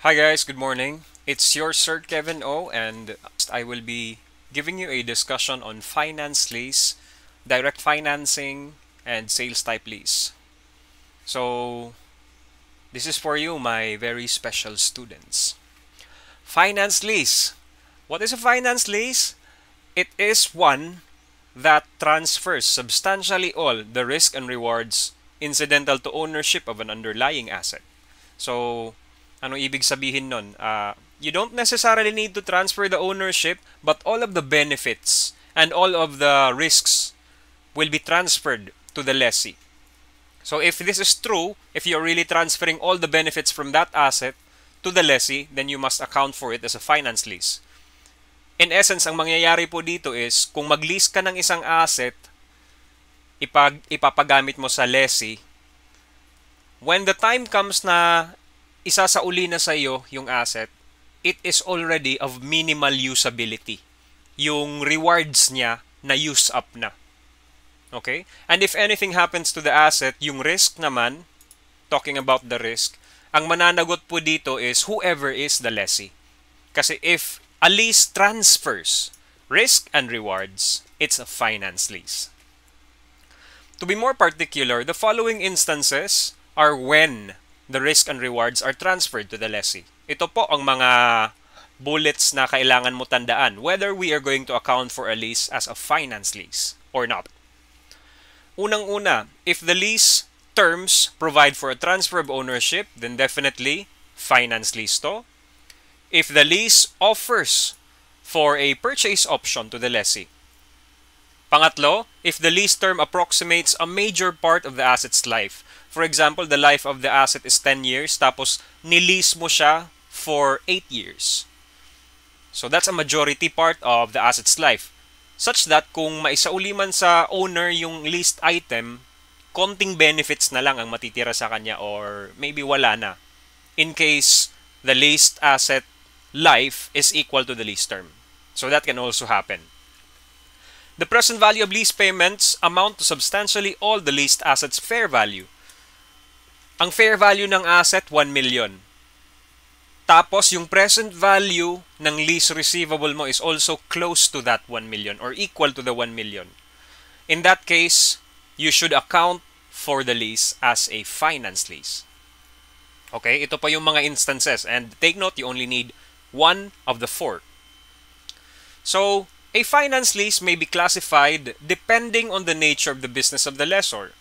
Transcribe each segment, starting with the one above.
Hi guys, good morning. It's your Sir Kevin O, and I will be giving you a discussion on finance lease, direct financing, and sales type lease. So, this is for you, my very special students. Finance lease. What is a finance lease? It is one that transfers substantially all the risk and rewards incidental to ownership of an underlying asset. So, ano ibig sabihin nun? You don't necessarily need to transfer the ownership, but all of the benefits and all of the risks will be transferred to the lessee. So if this is true, if you're really transferring all the benefits from that asset to the lessee, then you must account for it as a finance lease. In essence, ang mangyayari po dito is, kung mag-lease ka ng isang asset, ipapagamit mo sa lessee, when the time comes na isasauli na sa iyo yung asset, it is already of minimal usability. Yung rewards niya na use up na. Okay? And if anything happens to the asset, yung risk naman, talking about the risk, ang mananagot po dito is whoever is the lessee. Kasi if a lease transfers risk and rewards, it's a finance lease. To be more particular, the following instances are when the risk and rewards are transferred to the lessee. Ito po ang mga bullets na kailangan mo tandaan whether we are going to account for a lease as a finance lease or not. Unang-una, if the lease terms provide for a transfer of ownership, then definitely finance lease to. If the lease offers for a purchase option to the lessee. Pangatlo, if the lease term approximates a major part of the asset's life. For example, the life of the asset is 10 years, tapos nilease mo siya for 8 years. So that's a majority part of the asset's life. Such that kung maisauli man sa owner yung leased item, konting benefits na lang ang matitira sa kanya or maybe wala na. In case the leased asset life is equal to the lease term. So that can also happen. The present value of lease payments amount to substantially all the leased assets' fair value. Ang fair value ng asset, 1 million. Tapos, yung present value ng lease receivable mo is also close to that 1 million or equal to the 1 million. In that case, you should account for the lease as a finance lease. Okay, ito pa yung mga instances. And take note, you only need one of the four. So, a finance lease may be classified depending on the nature of the business of the lessor.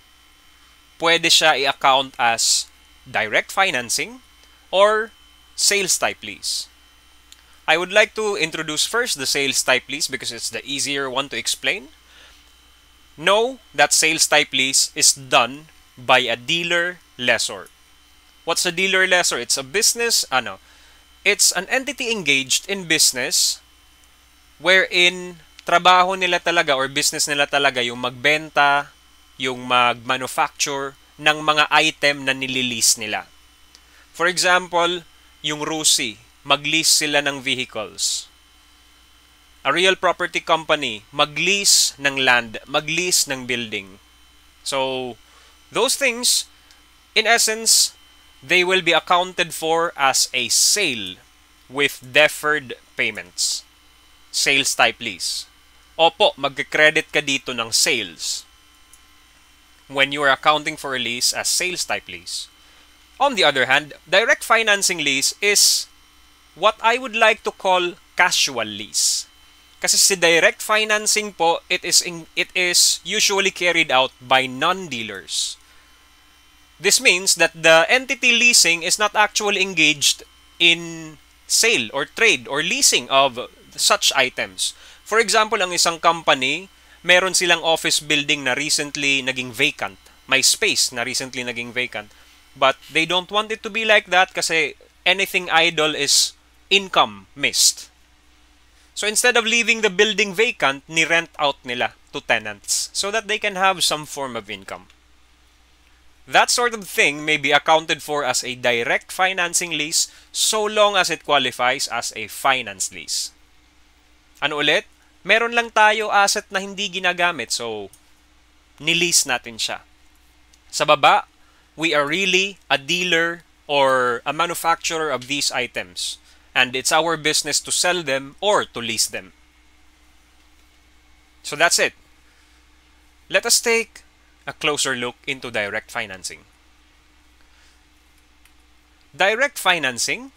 Pwede siya i-account as direct financing or sales type lease. I would like to introduce first the sales type lease because it's the easier one to explain. Know that sales type lease is done by a dealer lessor. What's a dealer lessor? It's a business, it's an entity engaged in business wherein trabaho nila talaga or business nila talaga yung magbenta, yung mag-manufacture ng mga item na nililease nila. For example, yung RUSI, mag-lease sila ng vehicles. A real property company, mag-lease ng land, mag-lease ng building. So, those things, in essence, they will be accounted for as a sale with deferred payments. Sales type lease. Opo, mag-credit ka dito ng sales when you are accounting for a lease as sales type lease. On the other hand, direct financing lease is what I would like to call casual lease. Kasi si direct financing po, it is usually carried out by non-dealers. This means that the entity leasing is not actually engaged in sale or trade or leasing of such items. For example, ang isang company, meron silang office building na recently naging vacant. May space na recently naging vacant. But they don't want it to be like that kasi anything idle is income missed. So instead of leaving the building vacant, ni-rent out nila to tenants so that they can have some form of income. That sort of thing may be accounted for as a direct financing lease so long as it qualifies as a finance lease. Ano ulit? Meron lang tayo asset na hindi ginagamit, so nilease natin siya. Sa baba, we are really a dealer or a manufacturer of these items, and it's our business to sell them or to lease them. So that's it. Let us take a closer look into direct financing. Direct financing.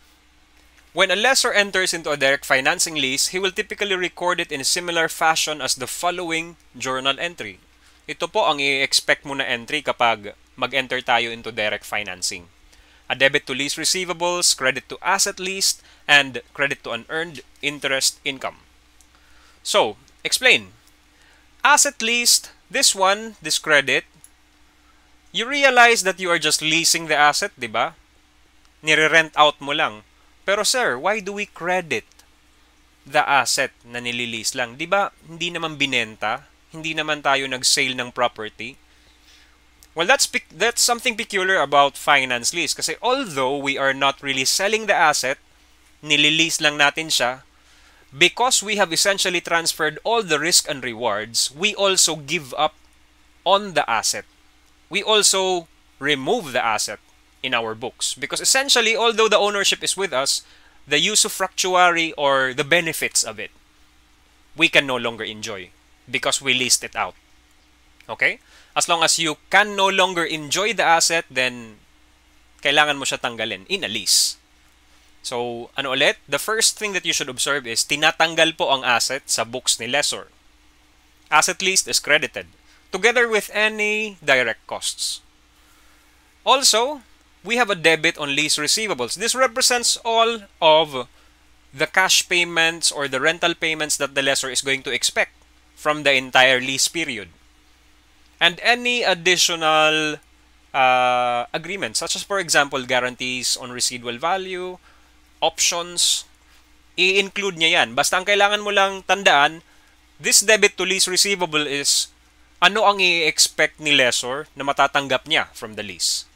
When a lessor enters into a direct financing lease, he will typically record it in a similar fashion as the following journal entry. Ito po ang i-expect mo na entry kapag mag-enter tayo into direct financing. A debit to lease receivables, credit to asset leased, and credit to unearned interest income. So, explain. Asset leased, this credit, you realize that you are just leasing the asset, di ba? Nire-rent out mo lang. Pero sir, why do we credit the asset na nililease lang? Di ba hindi naman binenta? Hindi naman tayo nag-sale ng property? Well, that's something peculiar about finance lease. Kasi although we are not really selling the asset, nililease lang natin siya, because we have essentially transferred all the risk and rewards, we also give up on the asset. We also remove the asset in our books. Because essentially, although the ownership is with us, the usufructuary or the benefits of it, we can no longer enjoy because we leased it out. Okay? As long as you can no longer enjoy the asset, then kailangan mo siya tanggalin in a lease. So, ano ulit? The first thing that you should observe is tinatanggal po ang asset sa books ni lessor. Asset leased is credited together with any direct costs. Also, we have a debit on lease receivables. This represents all of the cash payments or the rental payments that the lessor is going to expect from the entire lease period. And any additional agreements, such as, for example, guarantees on residual value, options, i-include niya yan. Basta ang kailangan mo lang tandaan, this debit to lease receivable is ano ang i-expect ni lessor na matatanggap niya from the lease.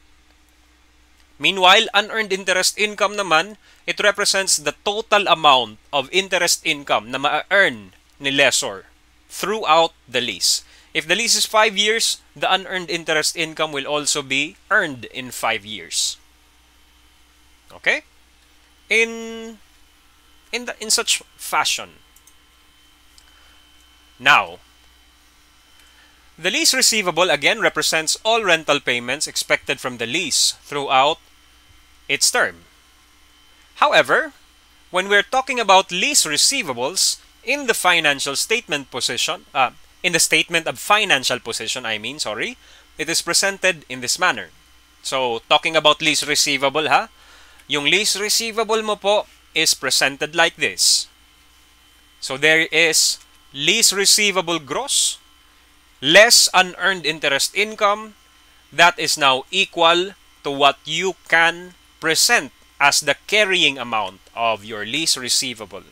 Meanwhile, unearned interest income naman, it represents the total amount of interest income na ma-earn ni lessor throughout the lease. If the lease is 5 years, the unearned interest income will also be earned in 5 years. Okay? In such fashion. Now, the lease receivable again represents all rental payments expected from the lease throughout its term. However, when we're talking about lease receivables in the financial statement position, in the statement of financial position, it is presented in this manner. So, talking about lease receivable, yung lease receivable mo po is presented like this. So, there is lease receivable gross less unearned interest income that is now equal to what you can present as the carrying amount of your lease receivable.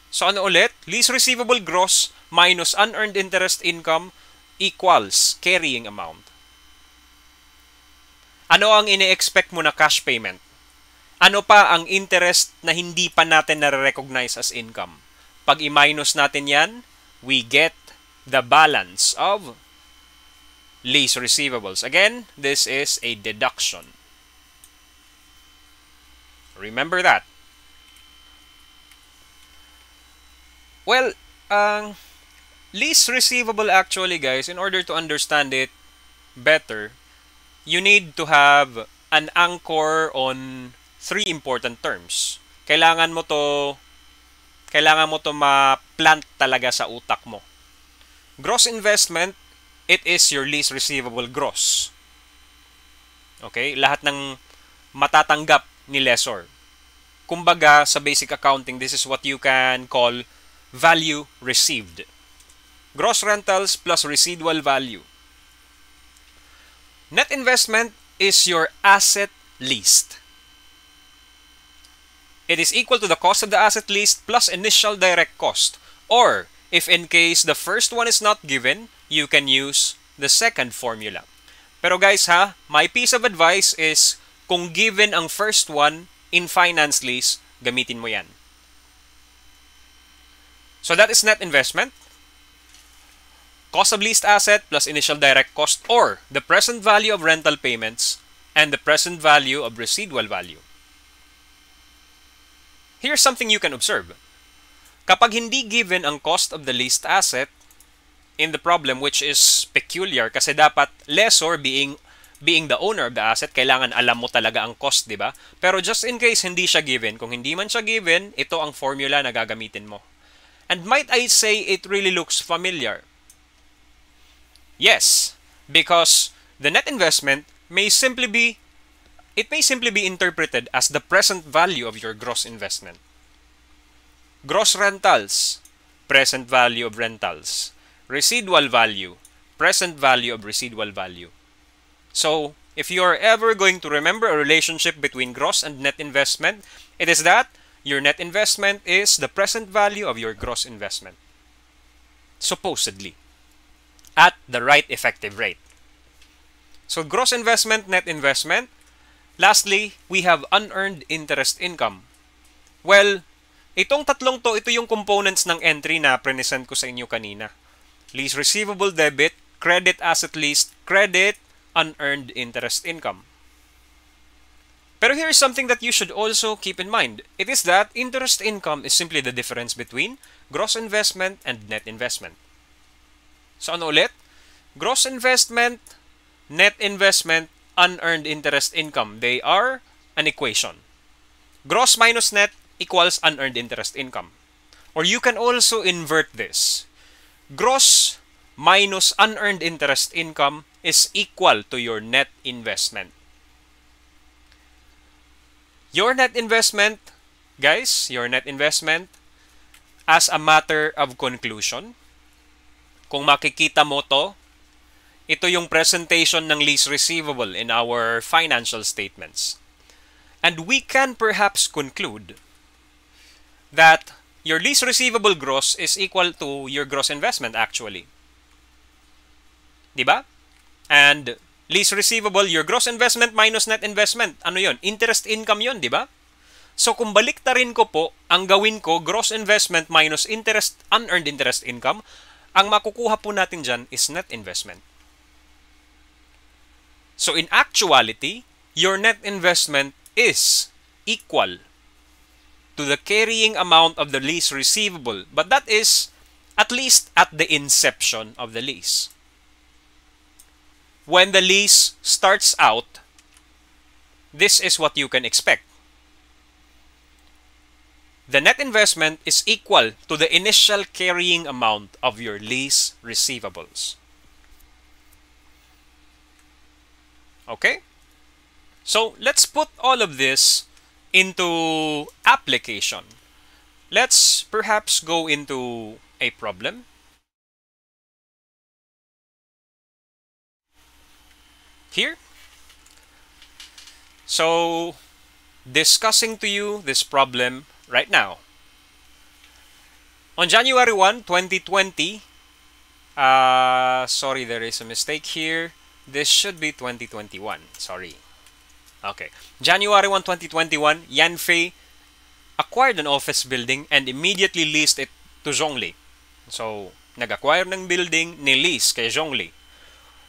So ano ulit? Lease receivable gross minus unearned interest income equals carrying amount. Ano ang ini-expect mo na cash payment? Ano pa ang interest na hindi pa natin na-recognize as income? Pag i-minus natin yan, we get the balance of lease receivables. Again, this is a deduction. Remember that. Well, lease receivable actually, guys, in order to understand it better, you need to have an anchor on 3 important terms. Kailangan mo to ma-plant talaga sa utak mo. Gross investment, it is your lease receivable gross. Okay? Lahat ng matatanggap ni lessor. Kumbaga, sa basic accounting, this is what you can call value received. Gross rentals plus residual value. Net investment is your asset leased. It is equal to the cost of the asset leased plus initial direct cost. Or, if in case the first one is not given, you can use the second formula. Pero guys my piece of advice is, kung given ang first one in finance lease, gamitin mo yan. So that is net investment. Cost of leased asset plus initial direct cost, or the present value of rental payments and the present value of residual value. Here's something you can observe. Kapag hindi given ang cost of the leased asset in the problem, which is peculiar kasi dapat lessor being the owner of the asset, kailangan alam mo talaga ang cost, di ba? Pero just in case hindi siya given, kung hindi man siya given, ito ang formula na gagamitin mo. And might I say it really looks familiar? Yes, because the net investment may simply be interpreted as the present value of your gross investment. Gross rentals, present value of rentals. Residual value, present value of residual value. So, if you are ever going to remember a relationship between gross and net investment, it is that your net investment is the present value of your gross investment. Supposedly. At the right effective rate. So, gross investment, net investment. Lastly, we have unearned interest income. Well, itong tatlong to, ito yung components ng entry na present ko sa inyo kanina. Lease receivable debit, credit asset leased, credit, unearned interest income. Pero here is something that you should also keep in mind. It is that interest income is simply the difference between gross investment and net investment. So ano ulit? Gross investment, net investment, unearned interest income. They are an equation. Gross minus net equals unearned interest income. Or you can also invert this. Gross minus unearned interest income is equal to your net investment. Your net investment, guys, your net investment, as a matter of conclusion, kung makikita mo to, ito yung presentation ng lease receivable in our financial statements. And we can perhaps conclude that your lease receivable gross is equal to your gross investment actually. Diba? And lease receivable, your gross investment minus net investment. Ano yon? Interest income yon, diba? So kung baliktarin ko po, ang gawin ko, gross investment minus interest, unearned interest income, ang makukuha po natin dyan is net investment. So in actuality, your net investment is equal to the carrying amount of the lease receivable. But that is at least at the inception of the lease. When the lease starts out, this is what you can expect. The net investment is equal to the initial carrying amount of your lease receivables. Okay? So, let's put all of this into application. Let's perhaps go into a problem. Here. So, discussing to you this problem right now. On January 1, 2020, sorry, there is a mistake here. This should be 2021. Sorry. Okay. January 1, 2021, Yanfei acquired an office building and immediately leased it to Zhongli. So, nag-acquire ng building, ni-lease kay Zhongli.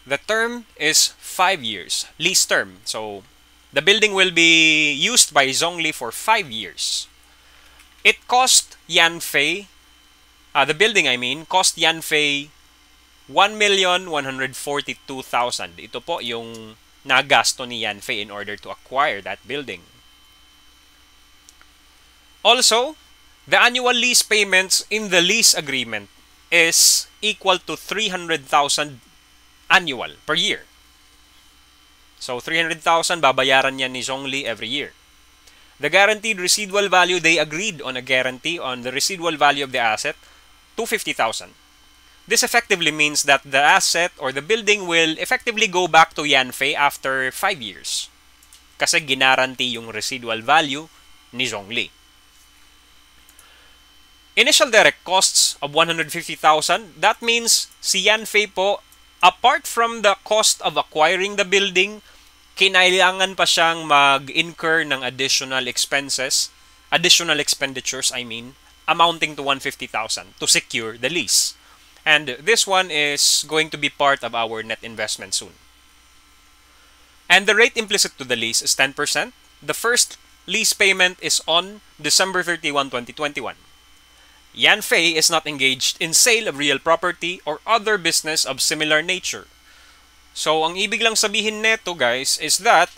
The term is 5 years. Lease term. So, the building will be used by Zhongli for 5 years. It cost Yanfei, the building I mean, cost Yanfei 1,142,000. Ito po yung nagasto ni Yanfei in order to acquire that building. Also, the annual lease payments in the lease agreement is equal to 300,000 annual per year. So 300,000 babayaran niya ni Zhongli every year. The guaranteed residual value, they agreed on a guarantee on the residual value of the asset, 250,000. This effectively means that the asset or the building will effectively go back to Yanfei after 5 years. Kasi ginaranti yung residual value ni Zhongli. Initial direct costs of 150,000, that means si Yanfei po, apart from the cost of acquiring the building, kinailangan pa siyang mag-incur ng additional expenditures, amounting to 150,000 to secure the lease. And this one is going to be part of our net investment soon. And the rate implicit to the lease is 10%. The first lease payment is on December 31, 2021. Yanfei is not engaged in sale of real property or other business of similar nature. So, ang ibig lang sabihin neto, guys, is that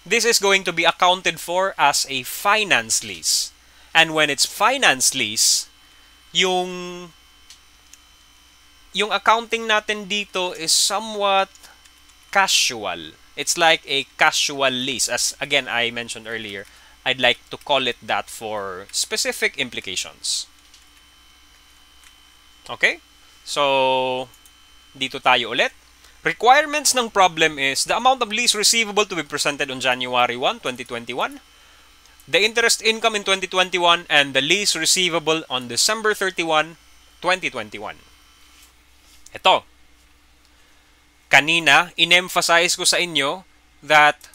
this is going to be accounted for as a finance lease. And when it's finance lease, yung accounting natin dito is somewhat casual. It's like a casual lease. As again, I mentioned earlier, I'd like to call it that for specific implications. Okay? So, dito tayo ulit. Requirements ng problem is the amount of lease receivable to be presented on January 1, 2021, the interest income in 2021, and the lease receivable on December 31, 2021. Ito. Kanina, in-emphasize ko sa inyo that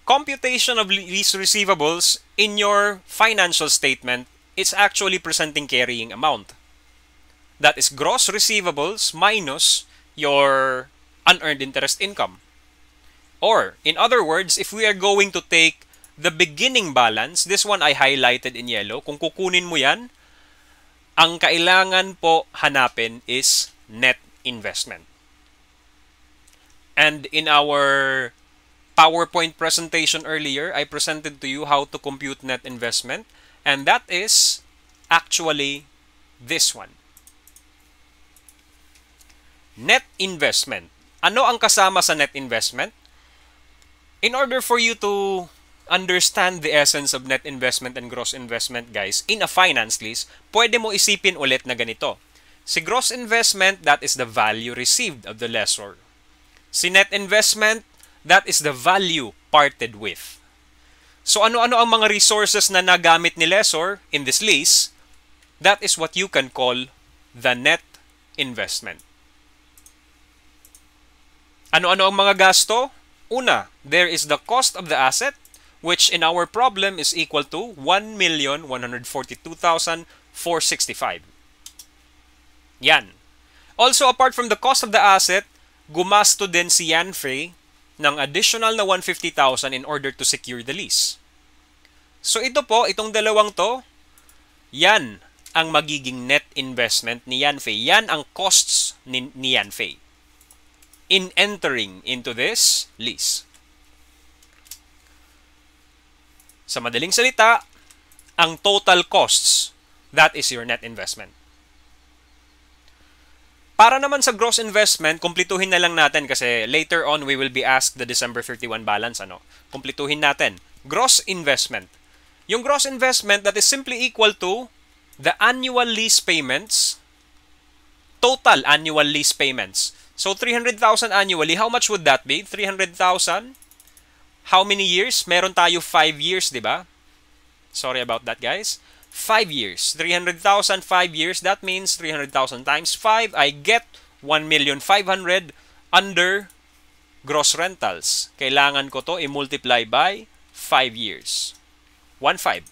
computation of lease receivables in your financial statement is actually presenting carrying amount. That is gross receivables minus your unearned interest income. Or, in other words, if we are going to take the beginning balance, this one I highlighted in yellow, kung kukunin mo yan, ang kailangan po hanapin is net investment. And in our PowerPoint presentation earlier, I presented to you how to compute net investment, and that is actually this one. Net investment. Ano ang kasama sa net investment? In order for you to understand the essence of net investment and gross investment, guys, in a finance lease, pwede mo isipin ulit na ganito. Si gross investment, that is the value received of the lessor. Si net investment, that is the value parted with. So ano-ano ang mga resources na nagamit ni lessor in this lease? That is what you can call the net investment. Ano-ano ang mga gasto? Una, there is the cost of the asset, which in our problem is equal to 1,142,465. Yan. Also, apart from the cost of the asset, gumasto din si Yanfei ng additional na 150,000 in order to secure the lease. So ito po, itong dalawang to, yan ang magiging net investment ni Yanfei. Yan ang costs ni Yanfei in entering into this lease. Sa madaling salita, ang total costs, that is your net investment. Para naman sa gross investment, kumplituhin na lang natin kasi later on we will be asked the December 31 balance. Kumplituhin natin. Gross investment. Yung gross investment, that is simply equal to the annual lease payments, total annual lease payments. So, 300,000 annually, how much would that be? 300,000? How many years? Meron tayo 5 years, di ba? Sorry about that, guys. 5 years. 300,000, 5 years. That means 300,000 times 5. I get 1,500,000 under gross rentals. Kailangan ko to i-multiply by 5 years. 1,500,000.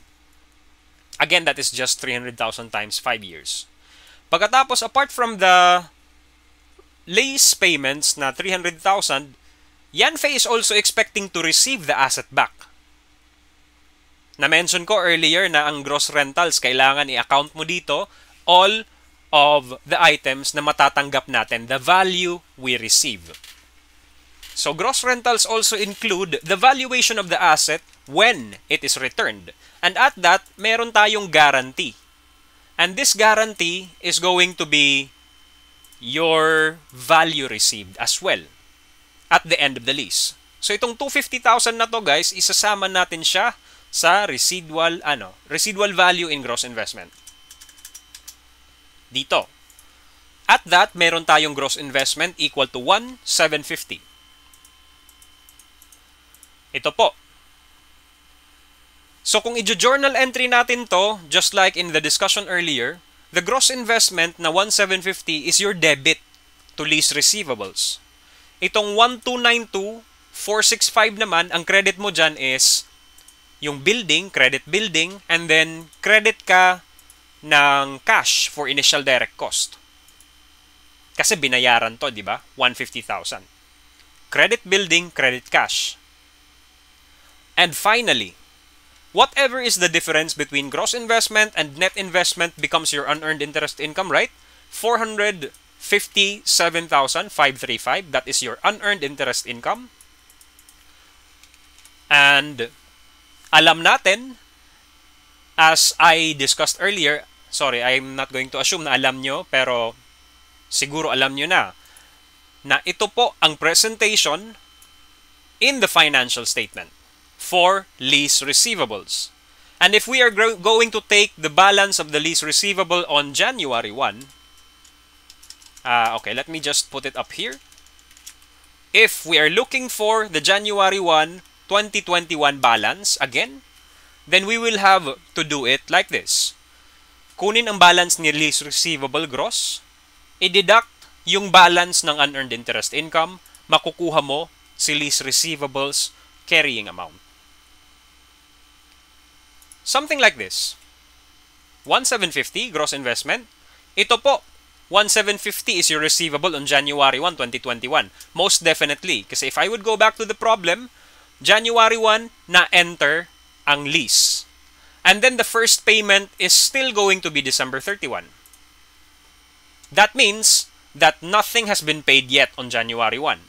Again, that is just 300,000 times 5 years. Pagkatapos, apart from the lease payments na 300,000, Yanfei is also expecting to receive the asset back. Na-mention ko earlier na ang gross rentals, kailangan i-account mo dito all of the items na matatanggap natin, the value we receive. So, gross rentals also include the valuation of the asset when it is returned. And at that, meron tayong guarantee. And this guarantee is going to be your value received as well at the end of the lease. So itong 250,000 na to, guys, isasama natin siya sa residual value in gross investment. Dito. At that, meron tayong gross investment equal to 1,750. Ito po. So kung i-journal entry natin to, just like in the discussion earlier, the gross investment na 1,750 is your debit to lease receivables. Itong 1,292,465 naman, ang credit mo dyan is yung building, credit building, and then credit ka ng cash for initial direct cost. Kasi binayaran to, di ba? 150,000. Credit building, credit cash. And finally, whatever is the difference between gross investment and net investment becomes your unearned interest income, right? 457,535, that is your unearned interest income. And alam natin, as I discussed earlier, sorry, I'm not going to assume na alam nyo, pero siguro alam nyo na ito po ang presentation in the financial statement for lease receivables. And if we are going to take the balance of the lease receivable on January 1, okay, let me just put it up here. If we are looking for the January 1, 2021 balance again, then we will have to do it like this. Kunin ang balance ni lease receivable gross, i-deduct yung balance ng unearned interest income, makukuha mo si lease receivables carrying amount. Something like this. 1,750 gross investment. Ito po, 1,750 is your receivable on January 1, 2021. Most definitely. Kasi if I would go back to the problem, January 1, na-enter ang lease. And then the first payment is still going to be December 31. That means that nothing has been paid yet on January 1.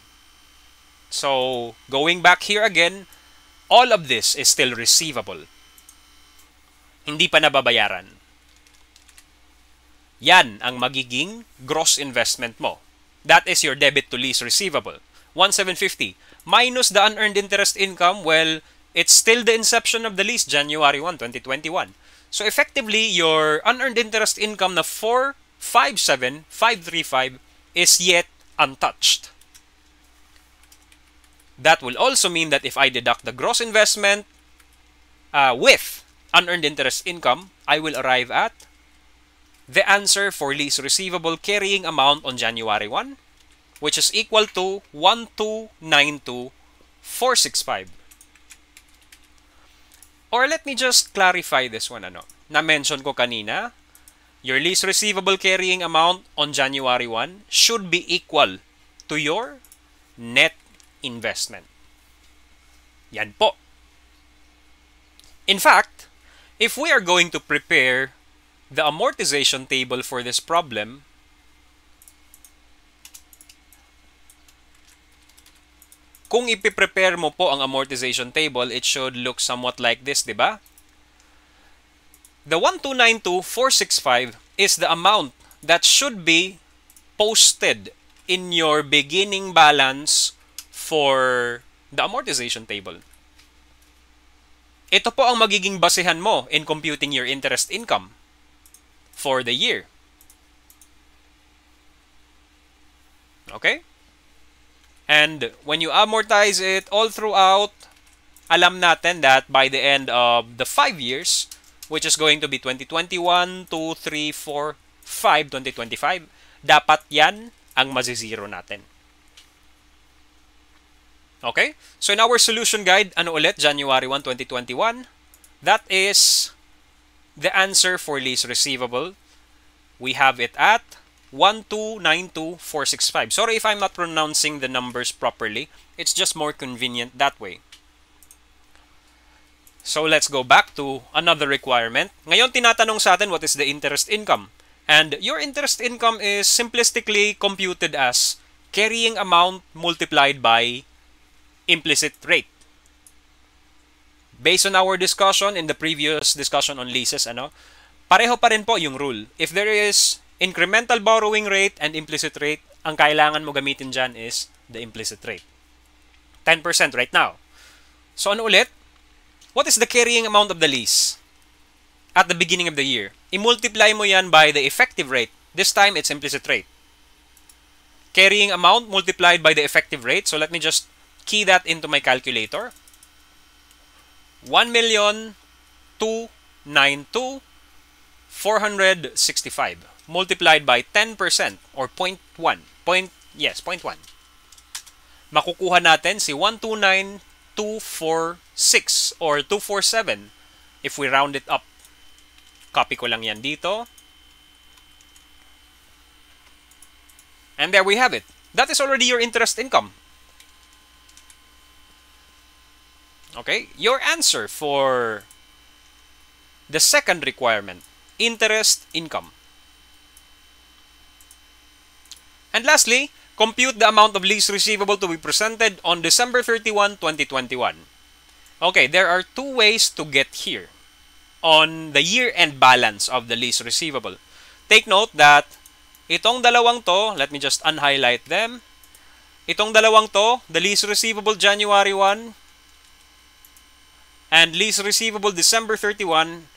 So, going back here again, all of this is still receivable. Hindi pa nababayaran. Yan ang magiging gross investment mo. That is your debit to lease receivable. 1,750 minus the unearned interest income, well, it's still the inception of the lease, January 1, 2021. So effectively, your unearned interest income na 457,535 is yet untouched. That will also mean that if I deduct the gross investment with unearned interest income, I will arrive at the answer for lease receivable carrying amount on January 1, which is equal to 1,292,465. Or let me just clarify this one. Na-mention ko kanina, your lease receivable carrying amount on January 1 should be equal to your net investment. Yan po. In fact, if we are going to prepare the amortization table for this problem, kung ipiprepare mo po ang amortization table, it should look somewhat like this, di ba? The 1,292,465 is the amount that should be posted in your beginning balance for the amortization table. Ito po ang magiging basehan mo in computing your interest income for the year. Okay? And when you amortize it all throughout, alam natin that by the end of the 5 years, which is going to be 2021, 2, 3, 4, 5, 2025, dapat yan ang mazizero natin. Okay? So in our solution guide, ano ulit? January 1, 2021. That is the answer for lease receivable. We have it at 1,292,465. Sorry if I'm not pronouncing the numbers properly. It's just more convenient that way. So let's go back to another requirement. Ngayon tinatanong sa atin what is the interest income. And your interest income is simplistically computed as carrying amount multiplied by implicit rate. Based on our discussion in the previous discussion on leases, pareho pa rin po yung rule. If there is incremental borrowing rate and implicit rate, ang kailangan mo gamitin dyan is the implicit rate. 10% right now. So ano ulit? What is the carrying amount of the lease at the beginning of the year? I-multiply mo yan by the effective rate. This time, it's implicit rate. Carrying amount multiplied by the effective rate. So let me just key that into my calculator. 1,292,465 multiplied by 10% or 0.1. 0.1. Makukuha natin si 129,246 or 247 if we round it up. Copy ko lang yan dito. And there we have it. That is already your interest income. Okay, your answer for the second requirement, interest income. And lastly, compute the amount of lease receivable to be presented on December 31, 2021. Okay, there are two ways to get here on the year-end balance of the lease receivable. Take note that itong dalawang to, let me just unhighlight them. Itong dalawang to, the lease receivable January 1 and lease receivable December 31,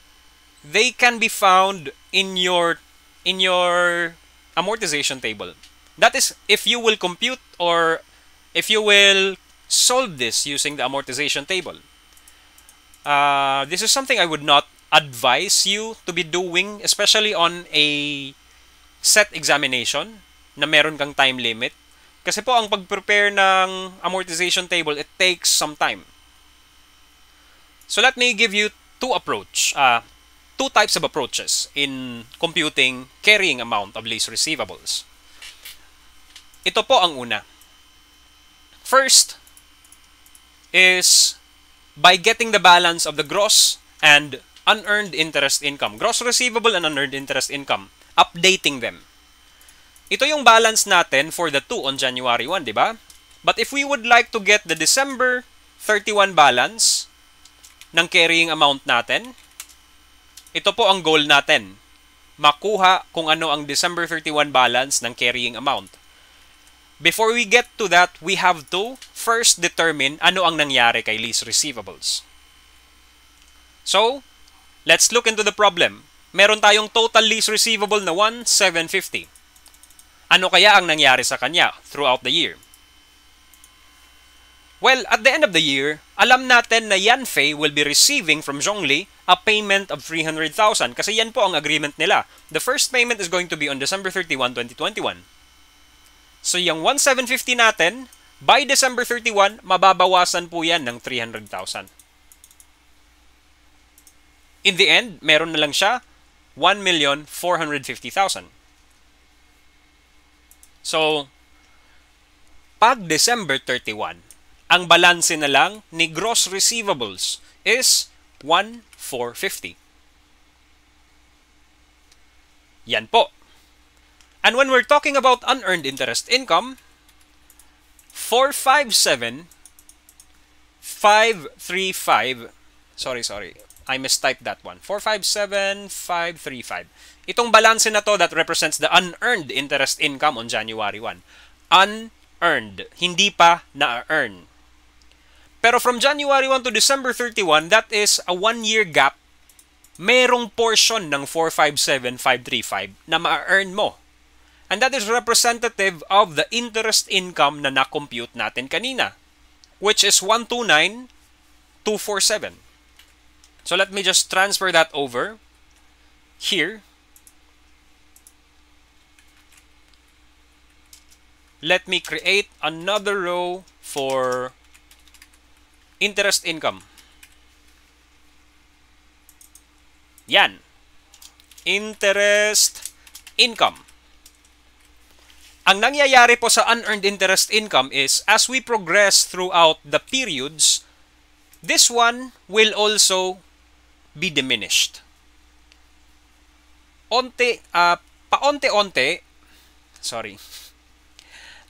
they can be found in your amortization table. That is, if you will compute or if you will solve this using the amortization table. This is something I would not advise you to be doing, especially on a set examination na meron kang time limit. Kasi po, ang pag-prepare ng amortization table, it takes some time. So let me give you two types of approaches in computing carrying amount of lease receivables. Ito po ang una. First is by getting the balance of the gross and unearned interest income. Gross receivable and unearned interest income. Updating them. Ito yung balance natin for the two on January 1, di ba? But if we would like to get the December 31 balance ng carrying amount natin, ito po ang goal natin. Makuha kung ano ang December 31 balance ng carrying amount. Before we get to that, we have to first determine ano ang nangyari kay lease receivables. So, let's look into the problem. Meron tayong total lease receivable na 1,750. Ano kaya ang nangyari sa kanya throughout the year? Well, at the end of the year, alam natin na Yanfei will be receiving from Zhongli a payment of 300,000 kasi yan po ang agreement nila. The first payment is going to be on December 31, 2021. So yung 1,750 natin, by December 31, mababawasan po yan ng 300,000. In the end, meron na lang siya 1,450,000. So, pag December 31, ang balanse na lang ni gross receivables is 1,450. Yan po. And when we're talking about unearned interest income, 457,535. Sorry. I mistyped that one. 457,535. Itong balance na to that represents the unearned interest income on January 1. Unearned. Hindi pa na-earn. Pero from January 1 to December 31, that is a 1-year gap. Merong portion ng 457,535 na ma-earn mo. And that is representative of the interest income na na-compute natin kanina, which is 129,247. So let me just transfer that over here. Let me create another row for interest income. Yan. Interest income. Ang nangyayari po sa unearned interest income is as we progress throughout the periods, this one will also be diminished.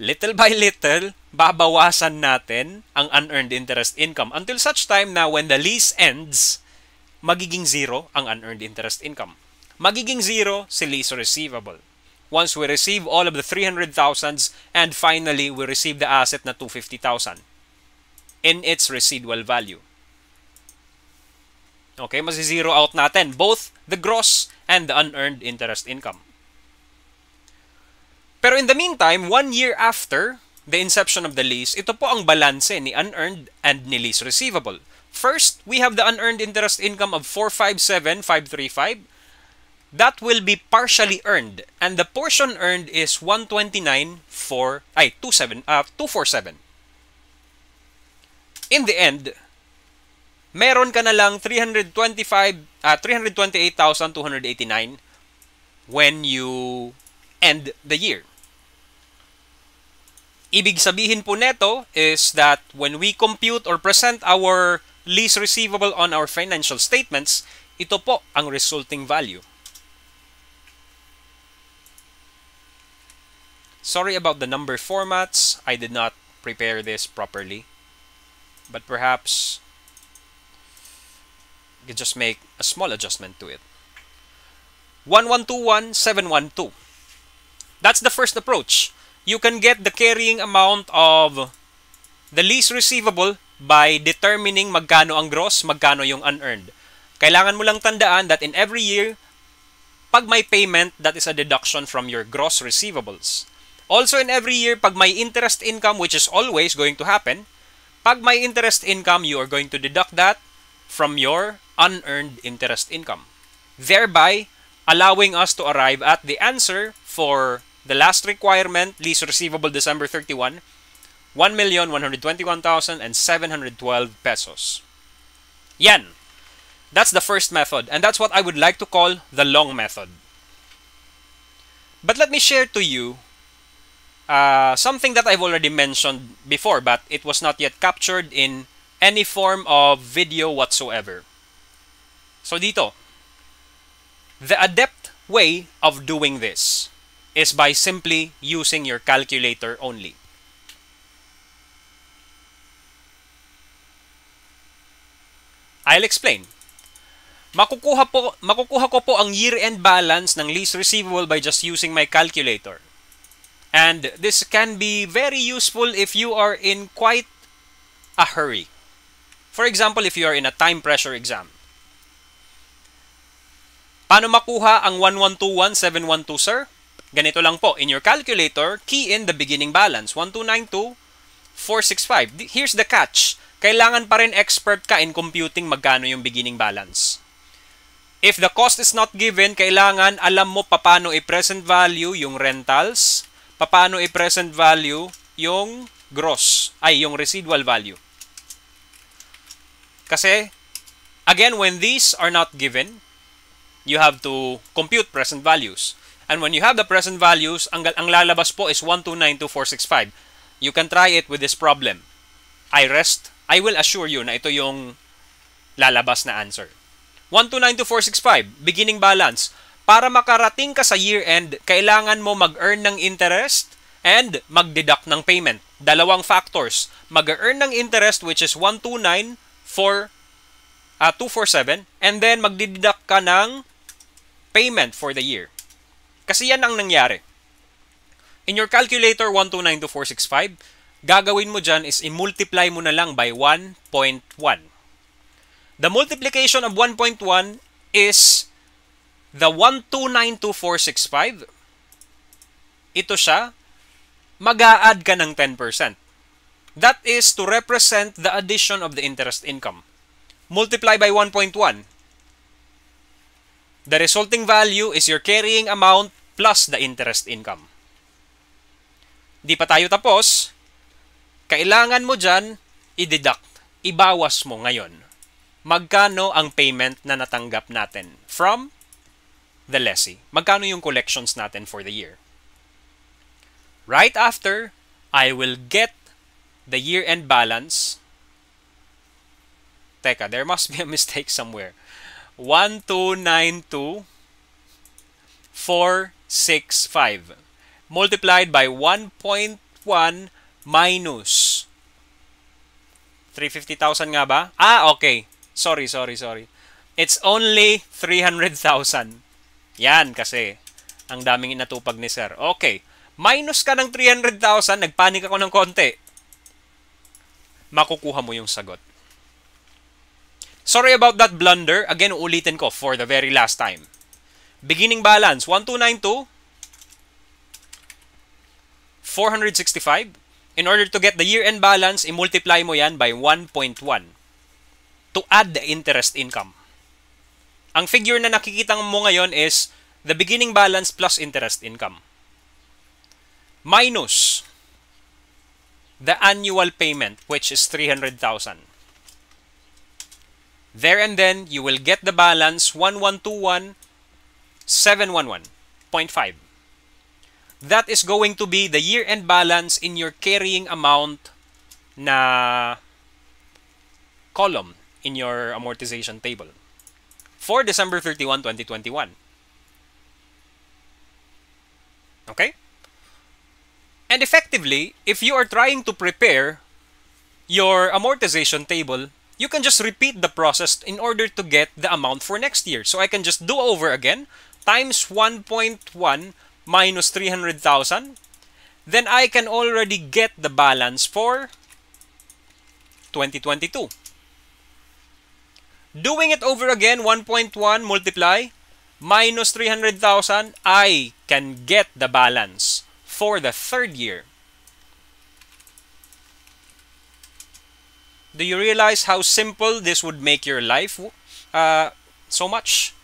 Little by little, babawasan natin ang unearned interest income until such time na when the lease ends, magiging zero ang unearned interest income. Magiging zero si lease receivable. Once we receive all of the 300,000 and finally we receive the asset na 250,000 in its residual value. Okay, masi-zero out natin both the gross and the unearned interest income. Pero in the meantime, 1 year after the inception of the lease, ito po ang balanse ni unearned and ni lease receivable. First, we have the unearned interest income of 457,535. That will be partially earned, and the portion earned is 129,247. In the end, meron ka na lang 328,289 when you end the year. Ibig sabihin po neto is that when we compute or present our lease receivable on our financial statements, ito po ang resulting value. Sorry about the number formats. I did not prepare this properly. But perhaps you can just make a small adjustment to it. 1,121,712. That's the first approach. You can get the carrying amount of the lease receivable by determining magkano ang gross, magkano yung unearned. Kailangan mo lang tandaan that in every year, pag may payment, that is a deduction from your gross receivables. Also in every year, pag may interest income, which is always going to happen, pag may interest income, you are going to deduct that from your unearned interest income. Thereby, allowing us to arrive at the answer for the last requirement, lease receivable December 31, 1,121,712 pesos. Yan. That's the first method, and that's what I would like to call the long method. But let me share to you something that I've already mentioned before, but it was not yet captured in any form of video whatsoever. So dito, the adept way of doing this is by simply using your calculator only. I'll explain. Makukuha ko po ang year-end balance ng lease receivable by just using my calculator. And this can be very useful if you are in quite a hurry. For example, if you are in a time pressure exam. Paano makuha ang 1,121,712, sir? Ganito lang po. In your calculator, key in the beginning balance. 1,292,465. Here's the catch. Kailangan pa rin expert ka in computing magkano yung beginning balance. If the cost is not given, kailangan alam mo paano i-present value yung rentals, paano i-present value yung gross, yung residual value. Kasi, again, when these are not given, you have to compute present values. And when you have the present values, ang lalabas po is 1,292,465. You can try it with this problem. I will assure you na ito yung lalabas na answer. 1,292,465, beginning balance. Para makarating ka sa year-end, kailangan mo mag-earn ng interest and mag-deduct ng payment. Dalawang factors. Mag-earn ng interest, which is 1,294,247, and then mag-deduct ka ng payment for the year. Kasi yan ang nangyari. In your calculator, 1,292,465, gagawin mo dyan is i-multiply mo na lang by 1.1. The multiplication of 1.1 is the 1,292,465. Ito siya, mag-a-add ka ng 10%. That is to represent the addition of the interest income. Multiply by 1.1. The resulting value is your carrying amount plus the interest income. Di pa tayo tapos. Kailangan mo dyan, i-deduct, ibawas mo ngayon. Magkano ang payment na natanggap natin from the lessee? Magkano yung collections natin for the year? Right after, I will get the year-end balance. Teka, there must be a mistake somewhere. 1,292,465 multiplied by 1.1 minus 350,000 nga ba? Okay. Sorry. It's only 300,000. Yan kasi. Ang daming inatupag ni sir. Okay. Minus ka ng 300,000. Nagpanik ako ng konti. Makukuha mo yung sagot. Sorry about that blunder. Again, uulitin ko for the very last time. Beginning balance, 1,292,465. In order to get the year-end balance, i-multiply mo yan by 1.1 to add the interest income. Ang figure na nakikita mo ngayon is the beginning balance plus interest income. Minus the annual payment, which is 300,000. There and then, you will get the balance 1,121,711.5. That is going to be the year-end balance in your carrying amount na column. in your amortization table for December 31, 2021. Okay? And effectively, if you are trying to prepare your amortization table, you can just repeat the process in order to get the amount for next year. So I can just do over again, times 1.1 minus 300,000. Then I can already get the balance for 2022. Doing it over again, 1.1 multiply minus 300,000, I can get the balance for the third year. Do you realize how simple this would make your life so much?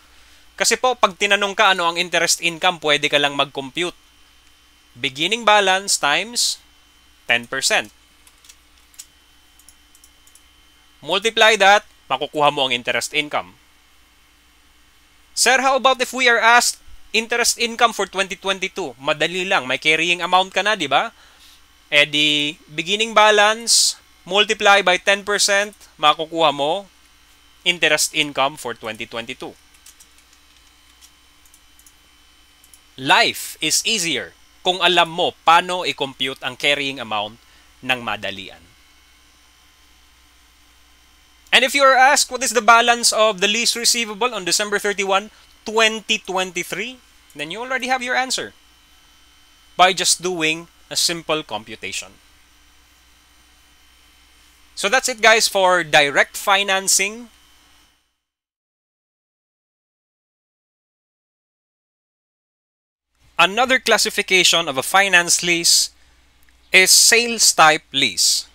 Kasi po, pag tinanong ka ano ang interest income, pwede ka lang mag-compute. Beginning balance times 10%. Multiply that, makukuha mo ang interest income. Sir, how about if we are asked interest income for 2022? Madali lang, may carrying amount ka na, di ba? Eh di, beginning balance, multiply by 10%, makukuha mo interest income for 2022. Life is easier kung alam mo paano i-compute ang carrying amount ng madalian. And if you are asked what is the balance of the lease receivable on December 31, 2023, then you already have your answer by just doing a simple computation. So that's it, guys, for direct financing. Another classification of a finance lease is sales type lease.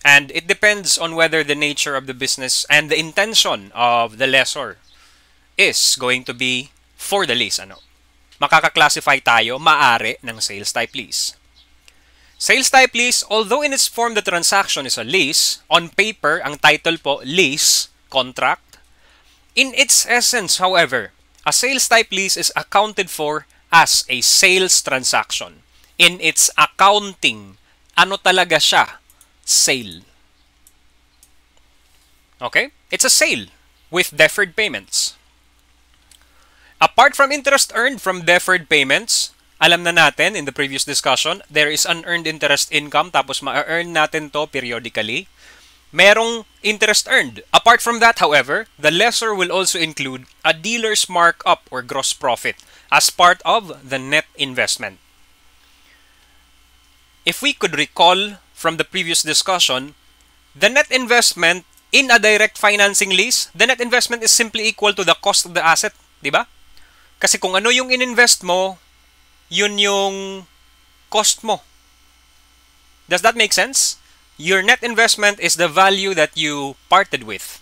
And it depends on whether the nature of the business and the intention of the lessor is going to be for the lease. Makaka-classify tayo, maaari, ng sales type lease. Sales type lease, although in its form the transaction is a lease, on paper, ang title po, lease, contract. In its essence, however, a sales type lease is accounted for as a sales transaction. In its accounting, ano talaga siya? Sale. Okay? It's a sale with deferred payments. Apart from interest earned from deferred payments, alam na natin in the previous discussion, there is unearned interest income, tapos ma-earn natin to periodically. Merong interest earned. Apart from that, however, the lessor will also include a dealer's markup or gross profit as part of the net investment. If we could recall from the previous discussion, the net investment in a direct financing lease, the net investment is simply equal to the cost of the asset, di ba? Kasi kung ano yung in-invest mo, yun yung cost mo. Does that make sense? Your net investment is the value that you parted with.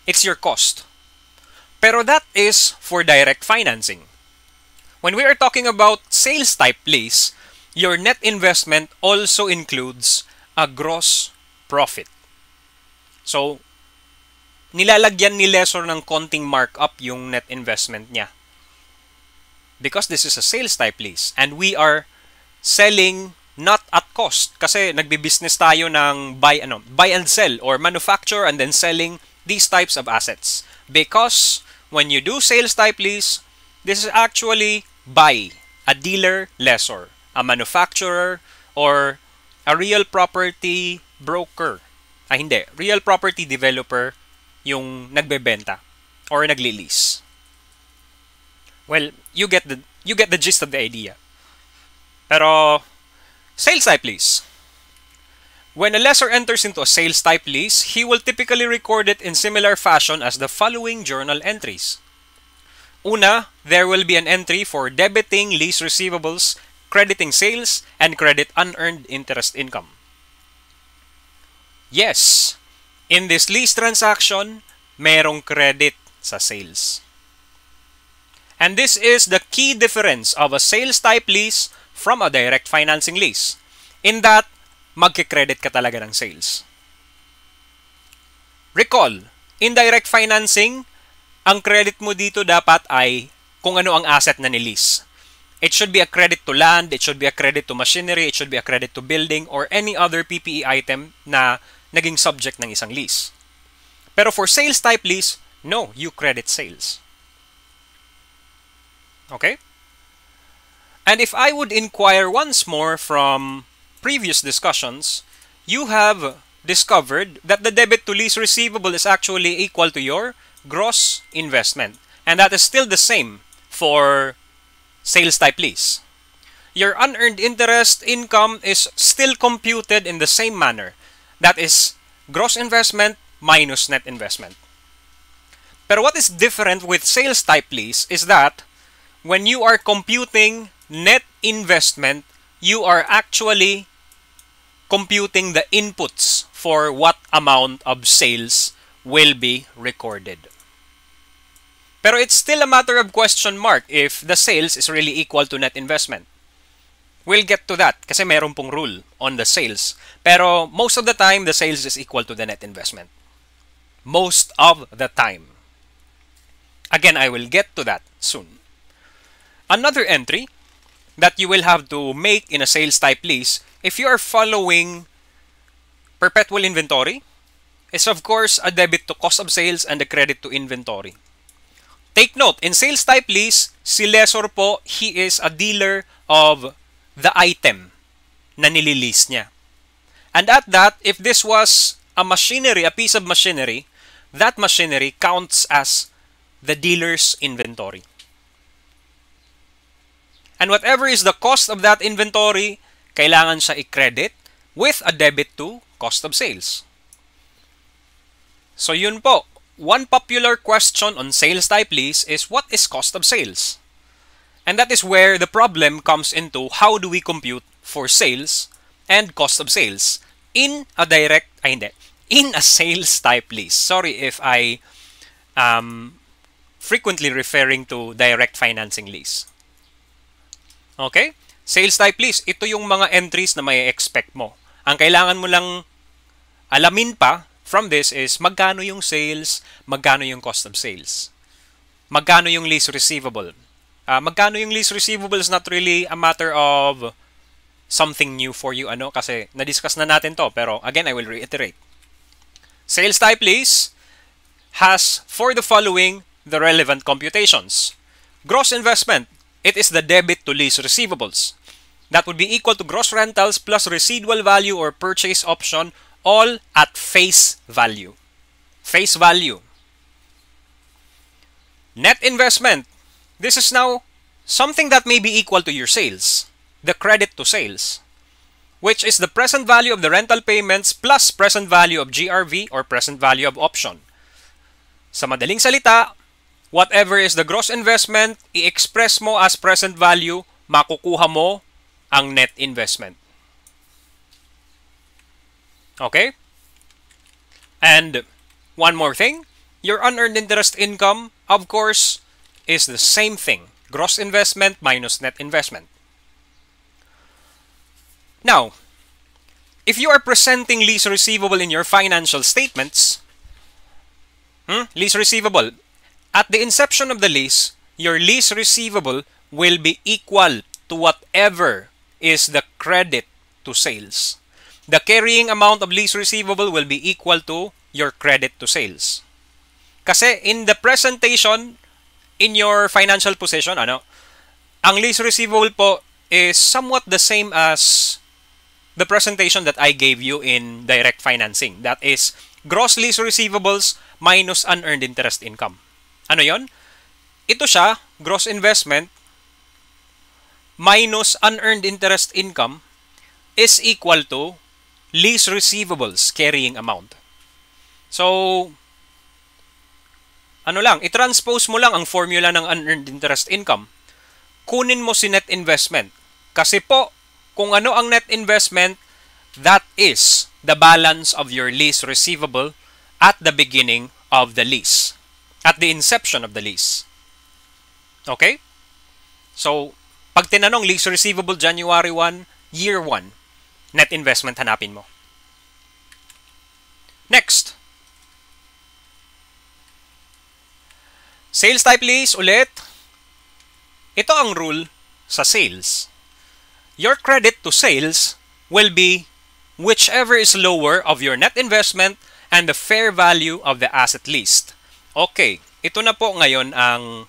It's your cost. Pero that is for direct financing. When we are talking about sales type lease, your net investment also includes a gross profit. So, nilalagyan ni lessor ng konting markup yung net investment niya. Because this is a sales type lease and we are selling not at cost. Kasi nagbi-business tayo ng buy and sell or manufacture and then selling these types of assets. Because when you do sales type lease, this is actually by a dealer lessor, a manufacturer, or a real property broker. Hindi. Real property developer yung nagbebenta or nagli-lease. Well, you get the gist of the idea. Pero, sales type lease. When a lessor enters into a sales type lease, he will typically record it in similar fashion as the following journal entries. Una, there will be an entry for debiting lease receivables, crediting sales, and credit unearned interest income. Yes, in this lease transaction, merong credit sa sales. And this is the key difference of a sales type lease from a direct financing lease. In that, magkikredit ka talaga ng sales. Recall, in direct financing, ang credit mo dito dapat ay kung ano ang asset na ni-lease. It should be a credit to land, it should be a credit to machinery, it should be a credit to building, or any other PPE item na naging subject ng isang lease. Pero for sales type lease, no, you credit sales. Okay? And if I would inquire once more from previous discussions, you have discovered that the debit to lease receivable is actually equal to your gross investment. And that is still the same for sales type lease. Your unearned interest income is still computed in the same manner. That is gross investment minus net investment. But what is different with sales type lease is that when you are computing net investment, you are actually computing the inputs for what amount of sales will be recorded. Pero it's still a matter of question mark if the sales is really equal to net investment. We'll get to that kasi meron pong rule on the sales. Pero most of the time, the sales is equal to the net investment. Most of the time. Again, I will get to that soon. Another entry that you will have to make in a sales type lease if you are following perpetual inventory is of course a debit to cost of sales and a credit to inventory. Take note, in sales type lease, si lessor po, he is a dealer of the item na nililease niya. And at that, if this was a machinery, a piece of machinery, that machinery counts as the dealer's inventory. And whatever is the cost of that inventory, kailangan siya i-credit with a debit to cost of sales. So yun po, one popular question on sales type lease is what is cost of sales? And that is where the problem comes into how do we compute for sales and cost of sales in a in a sales type lease. Sorry if I frequently referring to direct financing lease. Okay? Sales type lease, ito yung mga entries na may expect mo. Ang kailangan mo lang alamin pa from this is magkano yung sales, magkano yung cost of sales. Magkano yung lease receivable. Magkano yung lease receivable is not really a matter of something new for you, kasi na-discuss na natin to, pero again, I will reiterate. Sales type lease has for the following the relevant computations. Gross investment, it is the debit to lease receivables. That would be equal to gross rentals plus residual value or purchase option, all at face value. Face value. Net investment, this is now something that may be equal to your sales, the credit to sales, which is the present value of the rental payments plus present value of GRV or present value of option. Sa madaling salita, whatever is the gross investment, i-express mo as present value, makukuha mo ang net investment. Okay? And one more thing, your unearned interest income, of course, is the same thing. Gross investment minus net investment. Now, if you are presenting lease receivable in your financial statements, lease receivable, at the inception of the lease, your lease receivable will be equal to whatever is the credit to sales. The carrying amount of lease receivable will be equal to your credit to sales. Kasi in the presentation, in your financial position, ang lease receivable po is somewhat the same as the presentation that I gave you in direct financing. That is gross lease receivables minus unearned interest income. Ano yon? Ito siya, gross investment minus unearned interest income is equal to lease receivables carrying amount. So, i-transpose mo lang ang formula ng unearned interest income. Kunin mo si net investment. Kasi po, kung ano ang net investment, that is the balance of your lease receivable at the beginning of the lease. At the inception of the lease. Okay? So, pag tinanong lease receivable January 1, year 1, net investment hanapin mo. Next. Sales type lease ulit. Ito ang rule sa sales. Your credit to sales will be whichever is lower of your net investment and the fair value of the asset leased. Okay, ito na po ngayon ang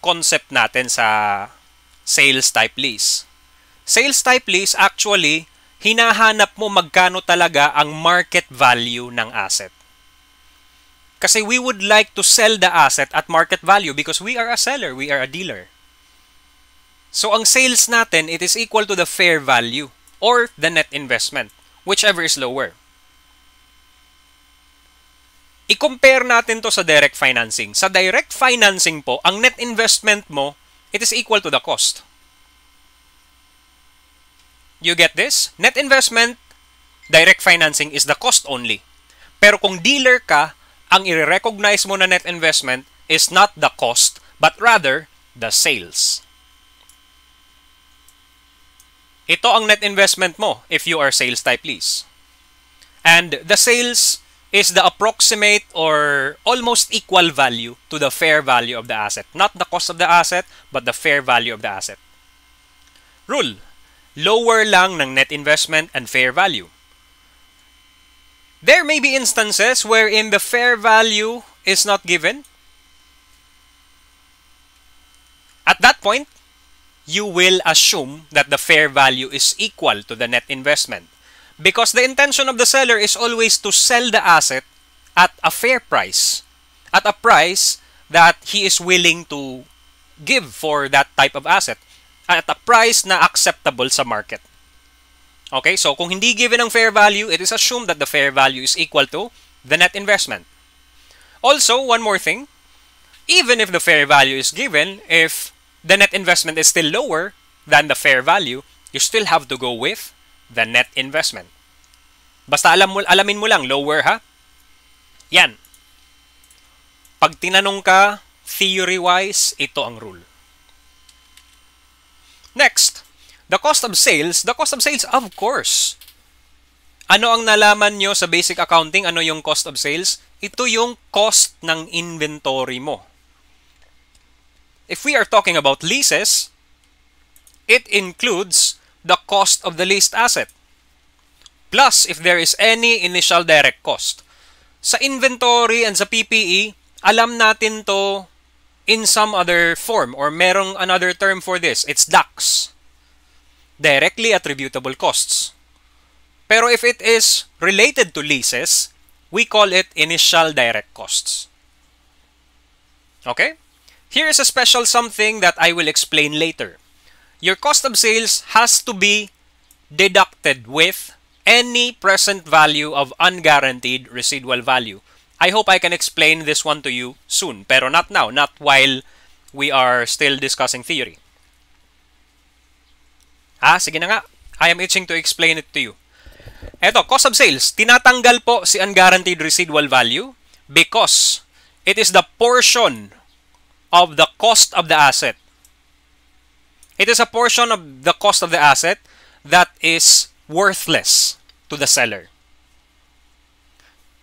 concept natin sa sales type lease. Sales type lease, actually, hinahanap mo magkano talaga ang market value ng asset. Kasi we would like to sell the asset at market value because we are a seller, we are a dealer. So ang sales natin, it is equal to the fair value or the net investment, whichever is lower. I-compare natin to sa direct financing. Sa direct financing po, ang net investment mo, it is equal to the cost. You get this? Net investment, direct financing is the cost only. Pero kung dealer ka, ang i-recognize mo na net investment is not the cost, but rather the sales. Ito ang net investment mo if you are sales type lease. And the sales is the approximate or almost equal value to the fair value of the asset. Not the cost of the asset, but the fair value of the asset. Rule: lower lang ng net investment and fair value. There may be instances wherein the fair value is not given. At that point, you will assume that the fair value is equal to the net investment because the intention of the seller is always to sell the asset at a fair price, at a price that he is willing to give for that type of asset, at a price na acceptable sa market. Okay, so kung hindi given ang fair value, it is assumed that the fair value is equal to the net investment. Also, one more thing, even if the fair value is given, if the net investment is still lower than the fair value, you still have to go with the net investment. Basta alamin mo lang, lower ha? Yan. Pag tinanong ka, theory-wise, ito ang rule. Next, the cost of sales. The cost of sales, of course. Ano ang nalaman nyo sa basic accounting? Ano yung cost of sales? Ito yung cost ng inventory mo. If we are talking about leases, it includes the cost of the leased asset. Plus, if there is any initial direct cost. Sa inventory and sa PPE, alam natin to in some other form or merong another term for this. It's DACs. Directly attributable costs. Pero if it is related to leases, we call it initial direct costs. Okay? Here is a special something that I will explain later. Your cost of sales has to be deducted with any present value of unguaranteed residual value. I hope I can explain this one to you soon, pero not now, not while we are still discussing theory. Sige na nga. I am itching to explain it to you. Eto, cost of sales. Tinatanggal po si unguaranteed residual value because it is the portion of the cost of the asset. It is a portion of the cost of the asset that is worthless to the seller.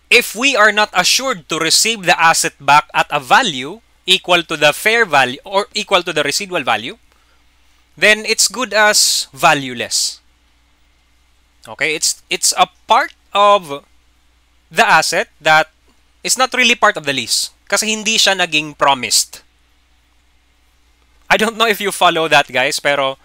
If we are not assured to receive the asset back at a value equal to the fair value or equal to the residual value, then it's good as valueless. Okay, it's a part of the asset that is not really part of the lease kasi hindi siya naging promised. I don't know if you follow that, guys, pero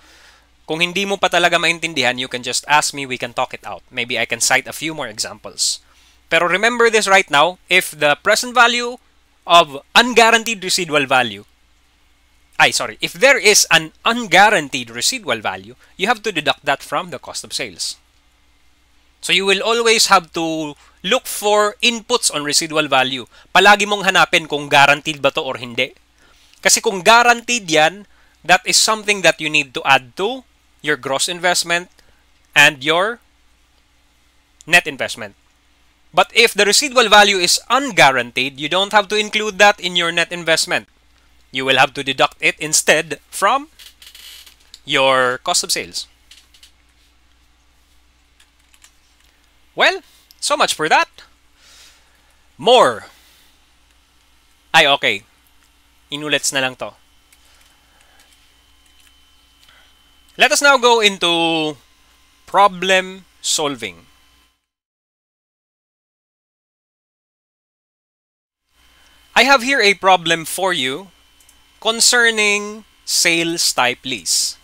kung hindi mo pa talaga maintindihan, you can just ask me, we can talk it out. Maybe I can cite a few more examples. Pero remember this right now, if the present value of unguaranteed residual value, if there is an unguaranteed residual value, you have to deduct that from the cost of sales. So you will always have to look for inputs on residual value. Palagi mong hanapin kung guaranteed ba to or hindi. Kasi kung guaranteed yan, that is something that you need to add to your gross investment and your net investment. But if the residual value is unguaranteed, you don't have to include that in your net investment. You will have to deduct it instead from your cost of sales. Well, so much for that. More. Okay. Inulets na lang to. Let us now go into problem solving. I have here a problem for you concerning sales type lease.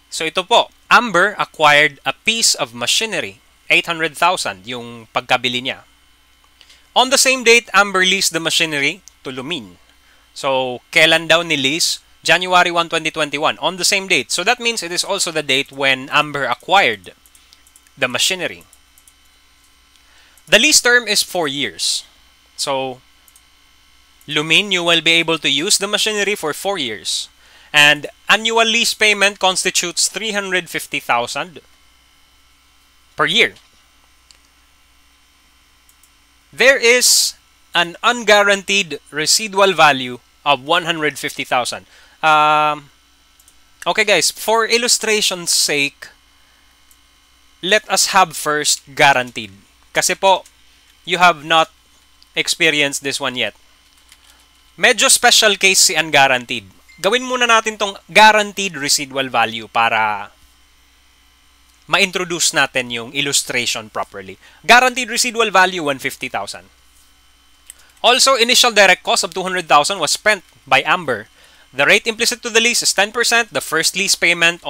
So ito po, Amber acquired a piece of machinery, 800,000 yung pagkabili niya. On the same date, Amber leased the machinery to Lumin. So, kailan daw ni lease? January 1, 2021, on the same date. So that means it is also the date when Amber acquired the machinery. The lease term is 4 years. So, Lumin, you will be able to use the machinery for 4 years. And annual lease payment constitutes 350,000 per year. There is an unguaranteed residual value of 150,000. Okay guys, for illustration's sake, let us have first guaranteed. Kasi po, you have not experienced this one yet. Medyo special case si unguaranteed. Gawin muna natin tong guaranteed residual value para ma-introduce natin yung illustration properly. Guaranteed residual value, 150,000. Also, initial direct cost of 200,000 was spent by Amber. The rate implicit to the lease is 10%. The first lease payment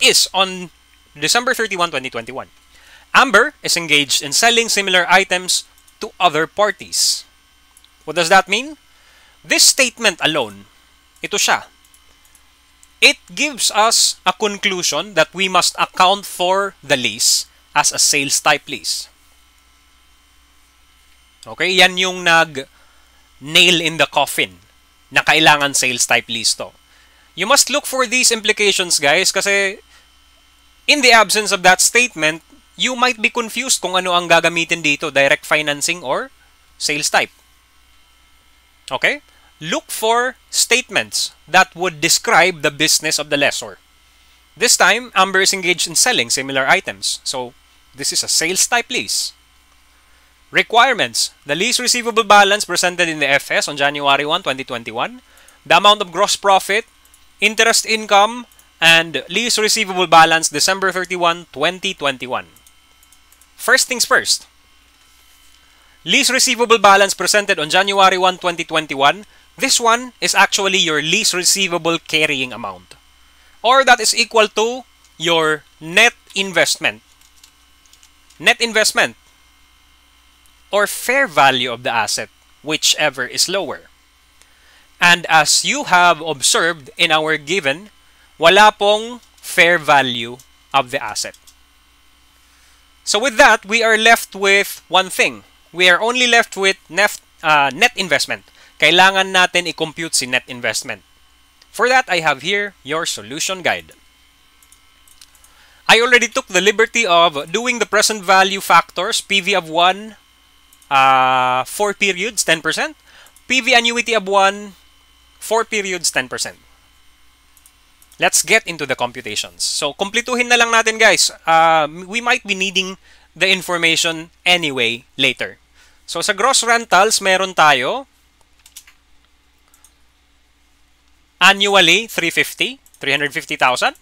is on December 31, 2021. Amber is engaged in selling similar items to other parties. What does that mean? This statement alone, ito siya. It gives us a conclusion that we must account for the lease as a sales type lease. Okay, yan yung nail in the coffin na kailangan sales type lease to. You must look for these implications, guys, kasi in the absence of that statement, you might be confused kung ano ang gagamitin dito, direct financing or sales type. Okay? Look for statements that would describe the business of the lessor. This time, Amber is engaged in selling similar items. So, this is a sales type lease. Requirements. The lease receivable balance presented in the FS on January 1, 2021. The amount of gross profit, interest income, and lease receivable balance December 31, 2021. First things first. Lease receivable balance presented on January 1, 2021. This one is actually your lease receivable carrying amount. Or that is equal to your net investment. Net investment. Or fair value of the asset, whichever is lower. And as you have observed in our given, wala pong fair value of the asset. So with that, we are left with one thing. We are only left with net investment. Kailangan natin i-compute si net investment. For that, I have here your solution guide. I already took the liberty of doing the present value factors, PV of 1, 4 periods, 10%. PV annuity of 1, 4 periods, 10%. Let's get into the computations. So, kumpletuhin na lang natin, guys. We might be needing the information anyway later. So, sa gross rentals, meron tayo annually 350,000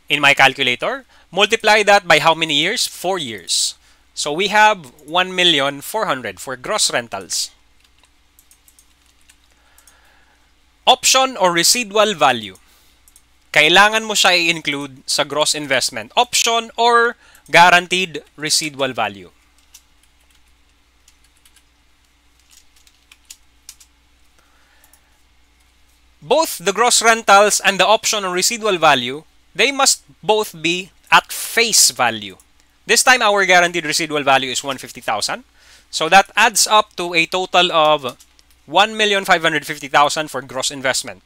in my calculator. Multiply that by how many years? 4 years. So we have 1,400,000 for gross rentals. Option or residual value. Kailangan mo siya i-include sa gross investment. Option or guaranteed residual value. Both the gross rentals and the option or residual value, they must both be at face value. This time, our guaranteed residual value is 150,000. So that adds up to a total of 1,550,000 for gross investment.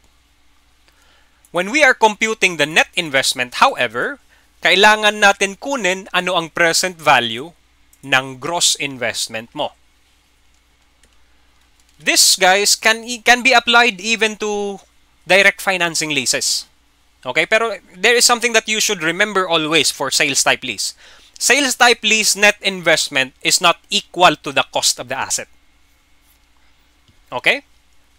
When we are computing the net investment, however, kailangan natin kunin ano ang present value ng gross investment mo. This, guys, can be applied even to direct financing leases. Okay, pero there is something that you should remember always for sales type lease. Sales type lease net investment is not equal to the cost of the asset. Okay?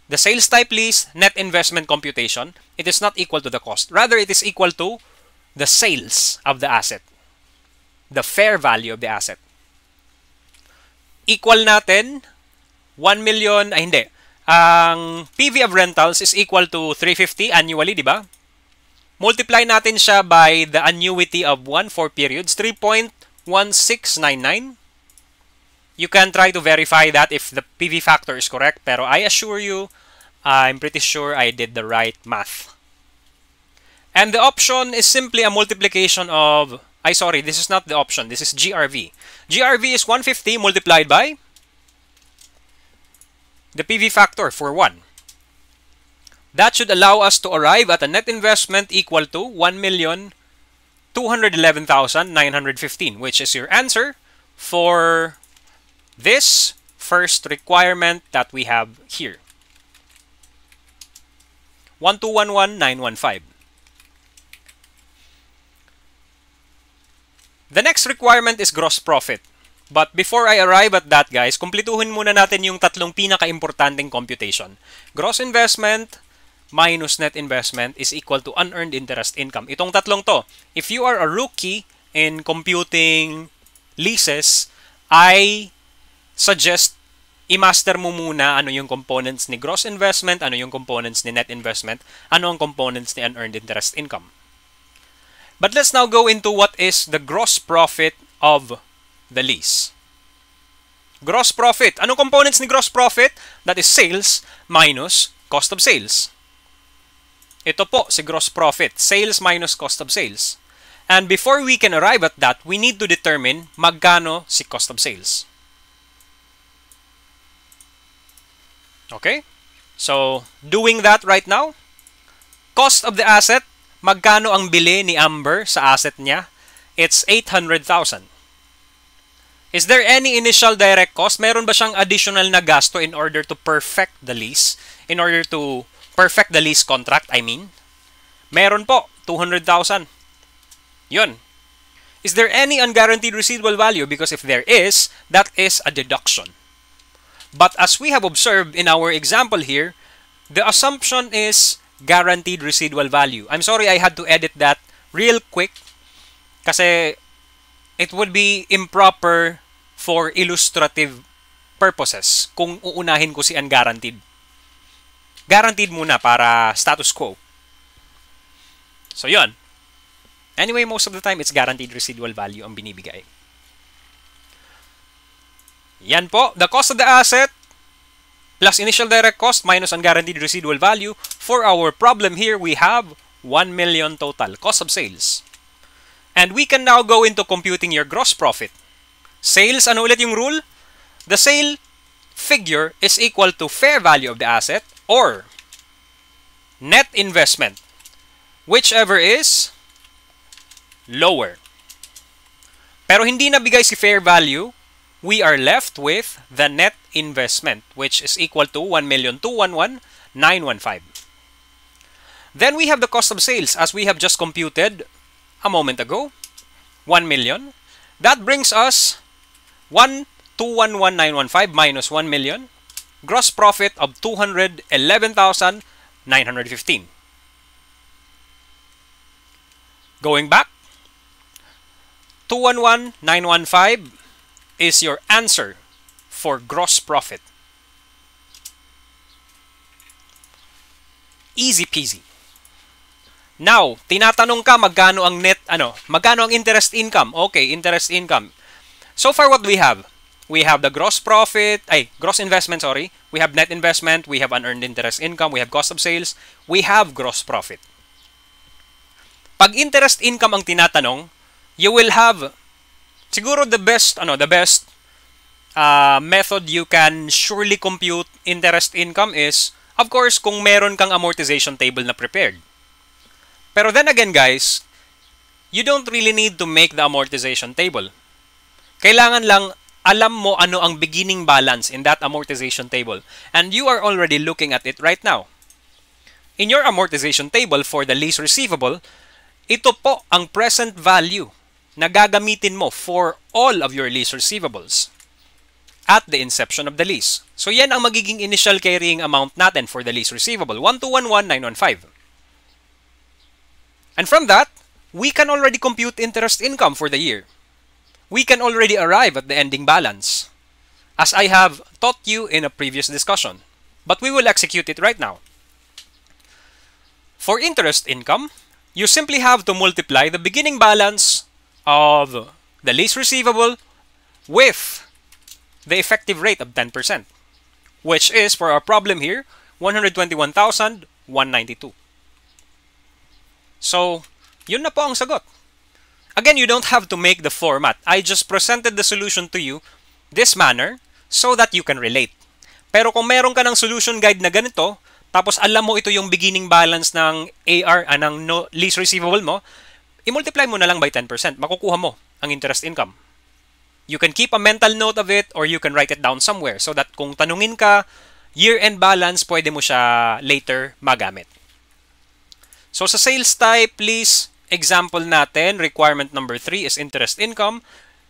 The sales type lease net investment computation, it is not equal to the cost. Rather, it is equal to the sales of the asset. The fair value of the asset. equal natin 1 million, ay hindi. Ang PV of rentals is equal to 350 annually, di ba? Multiply natin siya by the annuity of 4 periods, 3.1699. You can try to verify that if the PV factor is correct, pero I assure you, I'm pretty sure I did the right math. And the option is simply a multiplication of, sorry, this is not the option, this is GRV. GRV is 150 multiplied by the PV factor for 1. That should allow us to arrive at a net investment equal to 1,211,915, which is your answer for this first requirement that we have here. 1,211,915. The next requirement is gross profit. But before I arrive at that, guys, kumpletuhin muna natin yung tatlong pinaka-importanting computation. Gross investment minus net investment is equal to unearned interest income. Itong tatlong to. If you are a rookie in computing leases, I suggest i-master mo muna ano yung components ni gross investment, ano yung components ni net investment, ano ang components ni unearned interest income. But let's now go into what is the gross profit of the lease. Gross profit. Anong components ni gross profit? That is sales minus cost of sales. Ito po si gross profit. Sales minus cost of sales. And before we can arrive at that, we need to determine magkano si cost of sales. Okay? So, doing that right now, cost of the asset, magkano ang bili ni Amber sa asset niya? It's 800,000. Is there any initial direct cost? Meron ba siyang additional na gasto in order to perfect the lease? In order to perfect the lease contract, I mean? Meron po, 200,000. Yun. Is there any unguaranteed residual value? Because if there is, that is a deduction. But as we have observed in our example here, the assumption is guaranteed residual value. I'm sorry I had to edit that real quick kasi it would be improper for illustrative purposes kung uunahin ko si unguaranteed. Guaranteed muna para status quo. So, yun. Anyway, most of the time, it's guaranteed residual value ang binibigay. Yan po. The cost of the asset plus initial direct cost minus unguaranteed residual value. For our problem here, we have 1 million total. Cost of sales. And we can now go into computing your gross profit. Sales, ano ulit yung rule? The sale figure is equal to fair value of the asset or net investment, whichever is lower. Pero hindi nabigay si fair value, we are left with the net investment, which is equal to 1,211,915. Then we have the cost of sales, as we have just computed a moment ago, 1 million. That brings us 1,211,915 minus 1 million. Gross profit of 211,915. Going back, 211,915 is your answer for gross profit. Easy peasy. Now, tinatanong ka magkano ang net, magkano ang interest income? Okay, interest income. So far what we have the gross profit, gross investment, sorry. We have net investment, we have unearned interest income, we have cost of sales, we have gross profit. Pag interest income ang tinatanong, you will have siguro the best method you can surely compute interest income is, of course, kung meron kang amortization table na prepared. Pero then again, guys, you don't really need to make the amortization table. Kailangan lang alam mo ano ang beginning balance in that amortization table. And you are already looking at it right now. In your amortization table for the lease receivable, ito po ang present value na gagamitin mo for all of your lease receivables at the inception of the lease. So yan ang magiging initial carrying amount natin for the lease receivable, 1,211,915. And from that, we can already compute interest income for the year. We can already arrive at the ending balance. as I have taught you in a previous discussion. But we will execute it right now. For interest income, you simply have to multiply the beginning balance of the lease receivable with the effective rate of 10%, which is, for our problem here, 121,192. So, yun na po ang sagot. Again, you don't have to make the format. I just presented the solution to you this manner so that you can relate. Pero kung meron ka ng solution guide na ganito, tapos alam mo ito yung beginning balance ng ng lease receivable mo, i-multiply mo na lang by 10%. Makukuha mo ang interest income. You can keep a mental note of it or you can write it down somewhere so that kung tanungin ka, year-end balance, pwede mo siya later magamit. So sa sales type, please, example natin, requirement number 3 is interest income.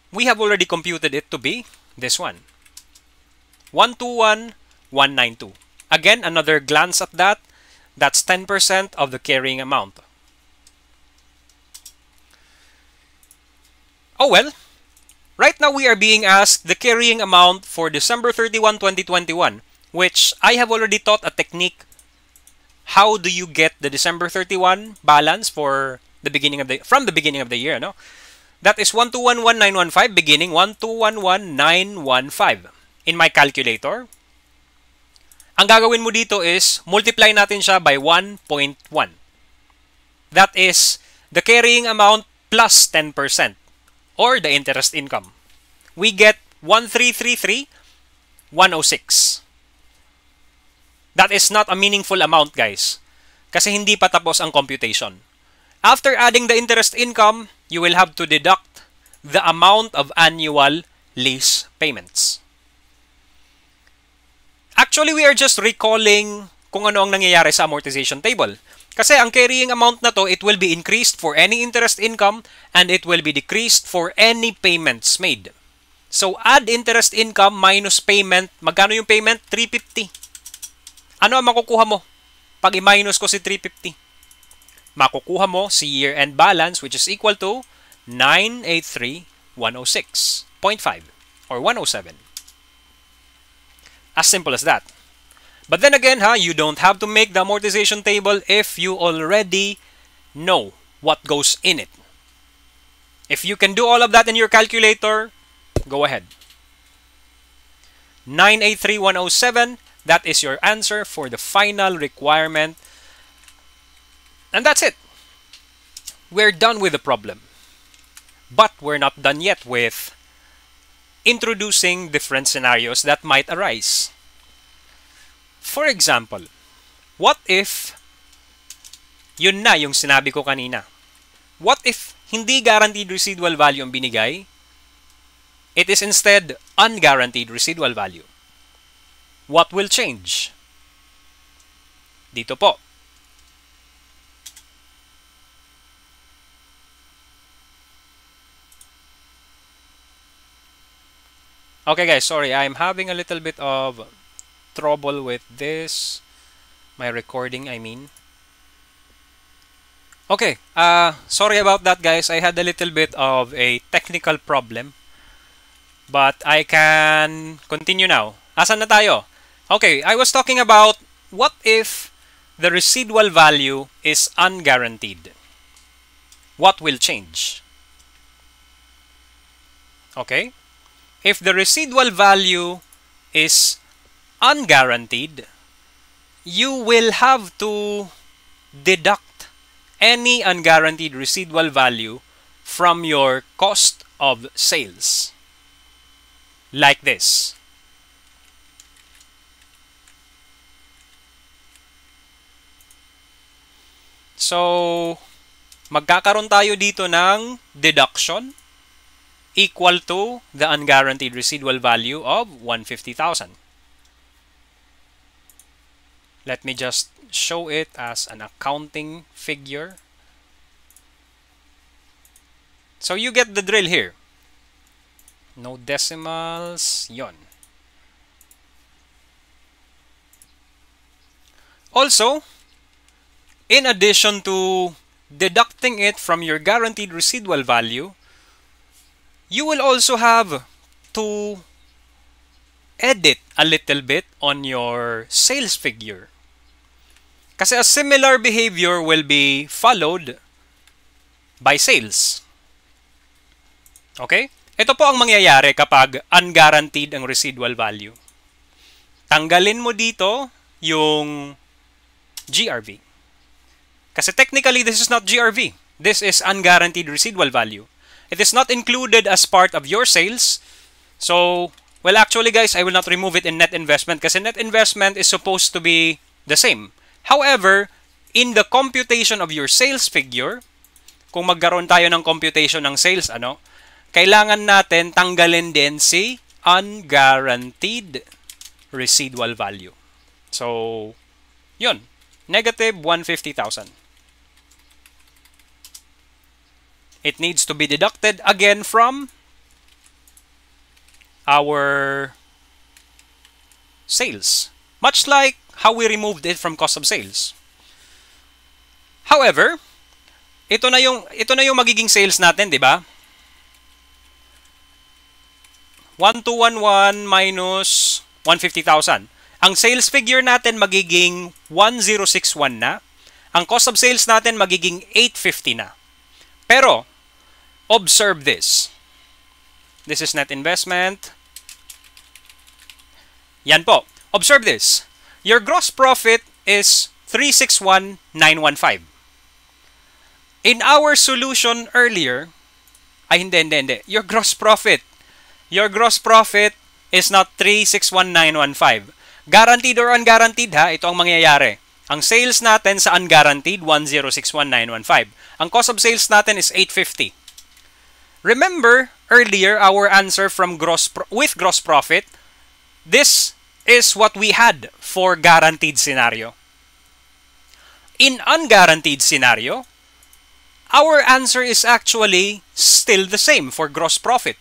We have already computed it to be this one. 121,192. Again, another glance at that. That's 10% of the carrying amount. Oh well, right now we are being asked the carrying amount for December 31, 2021, which I have already taught a technique. How do you get the December 31 balance for the beginning of from the beginning of the year, no? That is 121,915 beginning 121,915. In my calculator, ang gagawin mo dito is multiply natin siya by 1.1. That is the carrying amount plus 10% or the interest income. We get 1,333,106. That is not a meaningful amount, guys, kasi hindi pa tapos ang computation. After adding the interest income, you will have to deduct the amount of annual lease payments. Actually, we are just recalling kung ano ang nangyayari sa amortization table. Kasi ang carrying amount na to, it will be increased for any interest income and it will be decreased for any payments made. So, add interest income minus payment. Magkano yung payment? 350. Ano ang makukuha mo pag i-minus ko si 350? Makukuha mo si year-end balance which is equal to 983,106.5 or 107. As simple as that. But then again, you don't have to make the amortization table if you already know what goes in it. If you can do all of that in your calculator, go ahead. 983,107, that is your answer for the final requirement. And that's it. We're done with the problem. But we're not done yet with introducing different scenarios that might arise. For example, what if yun na yung sinabi ko kanina? What if hindi guaranteed residual value ang binigay? It is instead unguaranteed residual value. What will change? Dito po. Okay guys, sorry, I'm having a little bit of trouble with this. My recording, I mean. Okay, sorry about that guys. I had a little bit of a technical problem. But I can continue now. Asan na tayo? Okay, I was talking about what if the residual value is unguaranteed? What will change? Okay? If the residual value is unguaranteed, you will have to deduct any unguaranteed residual value from your cost of sales. Like this. So, magkakaroon tayo dito ng deduction equal to the unguaranteed residual value of 150,000. Let me just show it as an accounting figure. So you get the drill here. No decimals, yon. Also, in addition to deducting it from your guaranteed residual value, you will also have to edit a little bit on your sales figure. Kasi a similar behavior will be followed by sales. Okay? Ito po ang mangyayari kapag unguaranteed ang residual value. Tanggalin mo dito yung GRV. Kasi technically, this is not GRV. This is unguaranteed residual value. It is not included as part of your sales. So, well, actually, guys, I will not remove it in net investment kasi net investment is supposed to be the same. However, in the computation of your sales figure, kung magkaroon tayo ng computation ng sales, kailangan natin tanggalin din si unguaranteed residual value. So, yun. Negative 150,000. It needs to be deducted again from our sales. Much like how we removed it from cost of sales. However, ito na yung magiging sales natin, di ba? 1211 minus 150,000. Ang sales figure natin magiging 1061 na. Ang cost of sales natin magiging 850 na. Pero, observe this. This is net investment. Yan po. Observe this. Your gross profit is 361,915. In our solution earlier, hindi. Your gross profit is not 361,915. Guaranteed or unguaranteed ha, ito ang mangyayari. Ang sales natin sa unguaranteed, 1061,915. Ang cost of sales natin is 850. Remember earlier our answer from with gross profit, this is what we had for guaranteed scenario. In unguaranteed scenario, our answer is actually still the same for gross profit.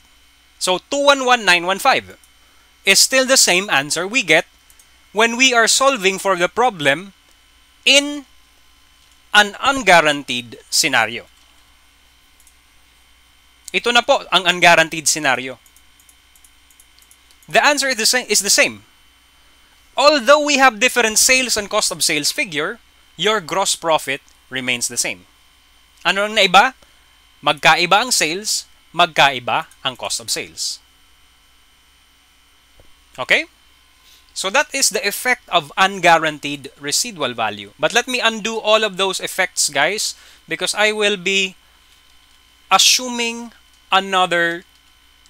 So 211,915 is still the same answer we get when we are solving for the problem in an unguaranteed scenario. Ito na po ang unguaranteed scenario. The answer is the same. Although we have different sales and cost of sales figure, your gross profit remains the same. Ano ang naiba? Magkaiba ang sales, magkaiba ang cost of sales. Okay? So that is the effect of unguaranteed residual value. But let me undo all of those effects, guys, because I will be assuming another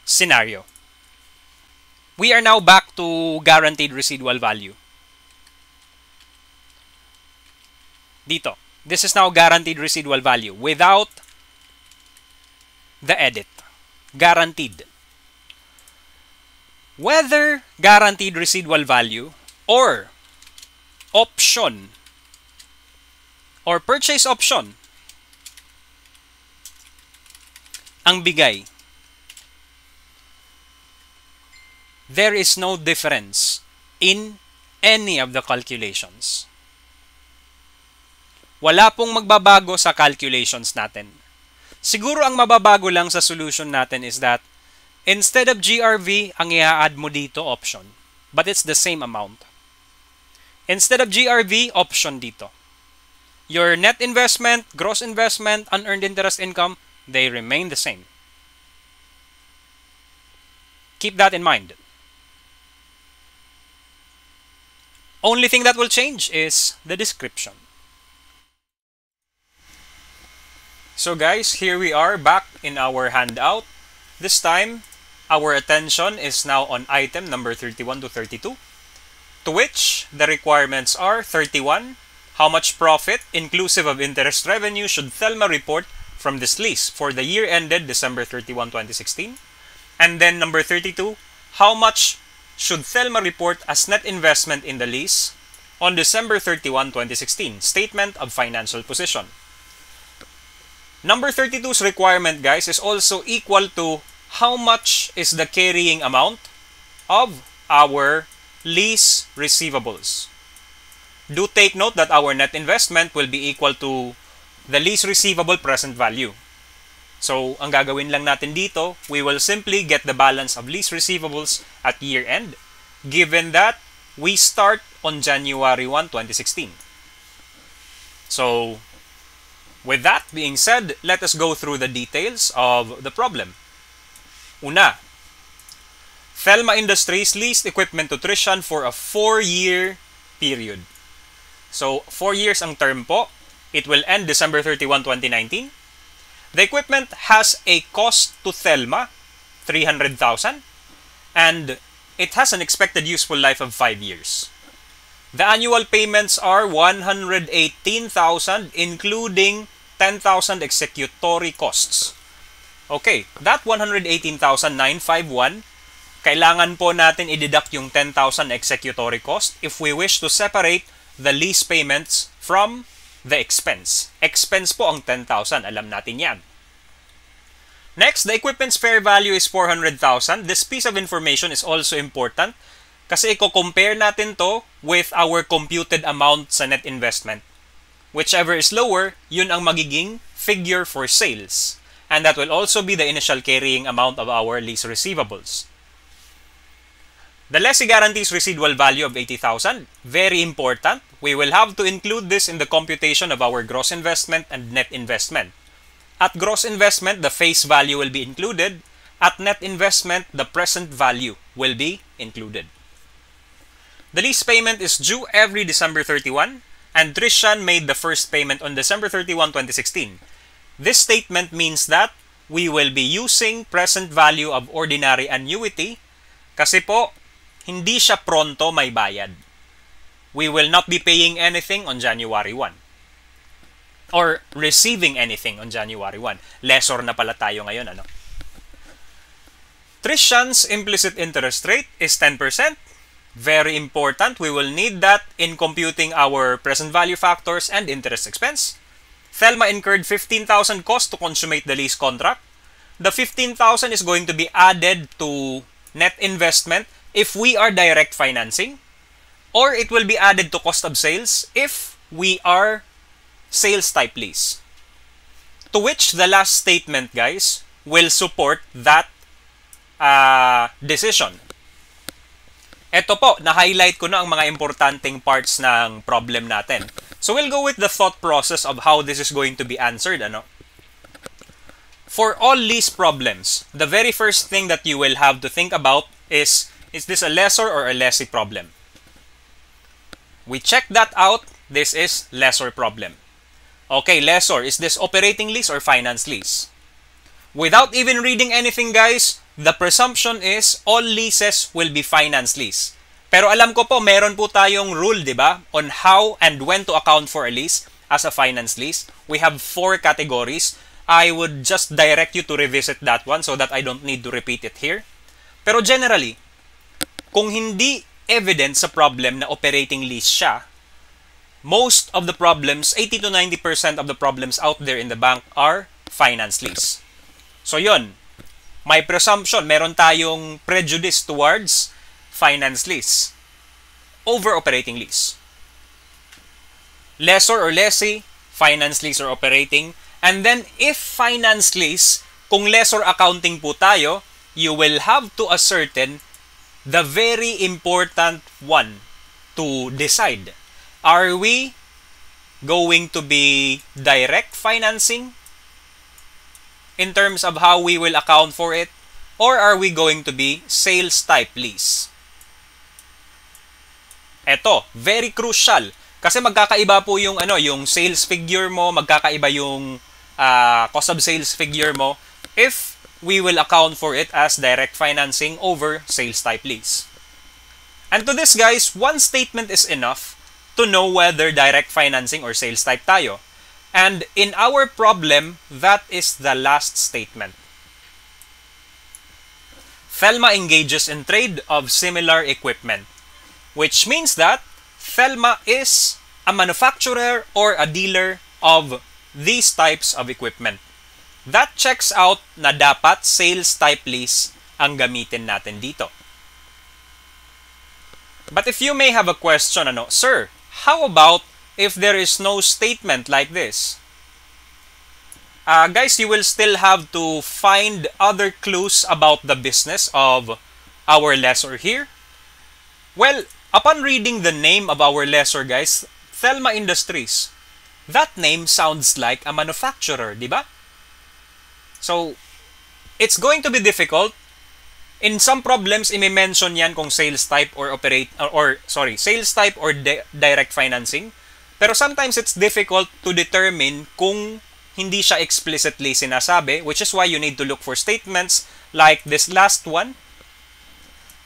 scenario. We are now back to guaranteed residual value. Dito. This is now guaranteed residual value without the edit. Guaranteed. Whether guaranteed residual value or option or purchase option ang bigay, there is no difference in any of the calculations. Wala pong magbabago sa calculations natin. Siguro ang mababago lang sa solution natin is that instead of GRV, ang i-add mo dito option. But it's the same amount. Instead of GRV, option dito. Your net investment, gross investment, unearned interest income, they remain the same. Keep that in mind. Only thing that will change is the description. So guys, here we are back in our handout. This time, our attention is now on item number 31 to 32, to which the requirements are 31. How much profit, inclusive of interest revenue, should Thelma report from this lease for the year ended December 31, 2016? And then number 32, how much should Thelma report as net investment in the lease on December 31, 2016? Statement of financial position. Number 32's requirement, guys, is also equal to how much is the carrying amount of our lease receivables. Do take note that our net investment will be equal to the lease receivable present value. So, ang gagawin lang natin dito, we will simply get the balance of lease receivables at year end given that we start on January 1, 2016. So, with that being said, let us go through the details of the problem. Una, Thelma Industries leased equipment to Trishan for a 4-year period. So, 4 years ang term po. It will end December 31, 2019. The equipment has a cost to Thelma, 300,000, and it has an expected useful life of 5 years. The annual payments are 118,000, including 10,000 executory costs. Okay, that 118,951, kailangan po natin i-deduct yung 10,000 executory cost if we wish to separate the lease payments from the expense. Expense po ang 10,000, alam natin yan. Next, the equipment's fair value is 400,000. This piece of information is also important kasi i-compare natin to with our computed amount sa net investment. Whichever is lower, yun ang magiging figure for sales. And that will also be the initial carrying amount of our lease receivables. The lessee guarantees residual value of 80,000. Very important. We will have to include this in the computation of our gross investment and net investment. At gross investment, the face value will be included. At net investment, the present value will be included. The lease payment is due every December 31, and Trishan made the first payment on December 31, 2016. This statement means that we will be using present value of ordinary annuity kasi po, hindi siya pronto may bayad. We will not be paying anything on January 1. Or receiving anything on January 1. Lessor na pala tayo ngayon, ano? Trishan's implicit interest rate is 10%. Very important. We will need that in computing our present value factors and interest expense. Thelma incurred 15,000 cost to consummate the lease contract. The 15,000 is going to be added to net investment if we are direct financing, or it will be added to cost of sales if we are sales type lease. To which the last statement, guys, will support that decision. Ito po, na-highlight ko na ang mga importanteng parts ng problem natin. So we'll go with the thought process of how this is going to be answered. Ano? For all lease problems, the very first thing that you will have to think about is this a lessor or a lessee problem? We check that out. This is lessor problem. Okay, lessor, is this operating lease or finance lease? Without even reading anything, guys, the presumption is all leases will be finance lease. Pero alam ko po, meron po tayong rule, di ba, on how and when to account for a lease as a finance lease. We have 4 categories. I would just direct you to revisit that one so that I don't need to repeat it here. Pero generally, kung hindi evident sa problem na operating lease siya, most of the problems, 80 to 90% of the problems out there in the bank are finance lease. So yun, my presumption, meron tayong prejudice towards finance lease over operating lease. Lessor or lessee, finance lease or operating. And then if finance lease, kung lessor accounting po tayo, you will have to ascertain the very important one to decide. Are we going to be direct financing in terms of how we will account for it, or are we going to be sales type lease? Eto, very crucial kasi magkakaiba po yung yung sales figure mo, magkakaiba yung cost of sales figure mo if we will account for it as direct financing over sales type lease. And to this, guys, one statement is enough to know whether direct financing or sales type tayo. And in our problem, that is the last statement. Thelma engages in trade of similar equipment, which means that Thelma is a manufacturer or a dealer of these types of equipment. That checks out na dapat sales type lease ang gamitin natin dito. But if you may have a question, Sir, how about if there is no statement like this? Guys, you will still have to find other clues about the business of our lessor here. Well, upon reading the name of our lessor, guys, Thelma Industries, that name sounds like a manufacturer, di ba? So, it's going to be difficult. In some problems, i-mention yan kung sales type or sales type or direct financing. Pero sometimes it's difficult to determine kung hindi siya explicitly sinasabi, which is why you need to look for statements like this last one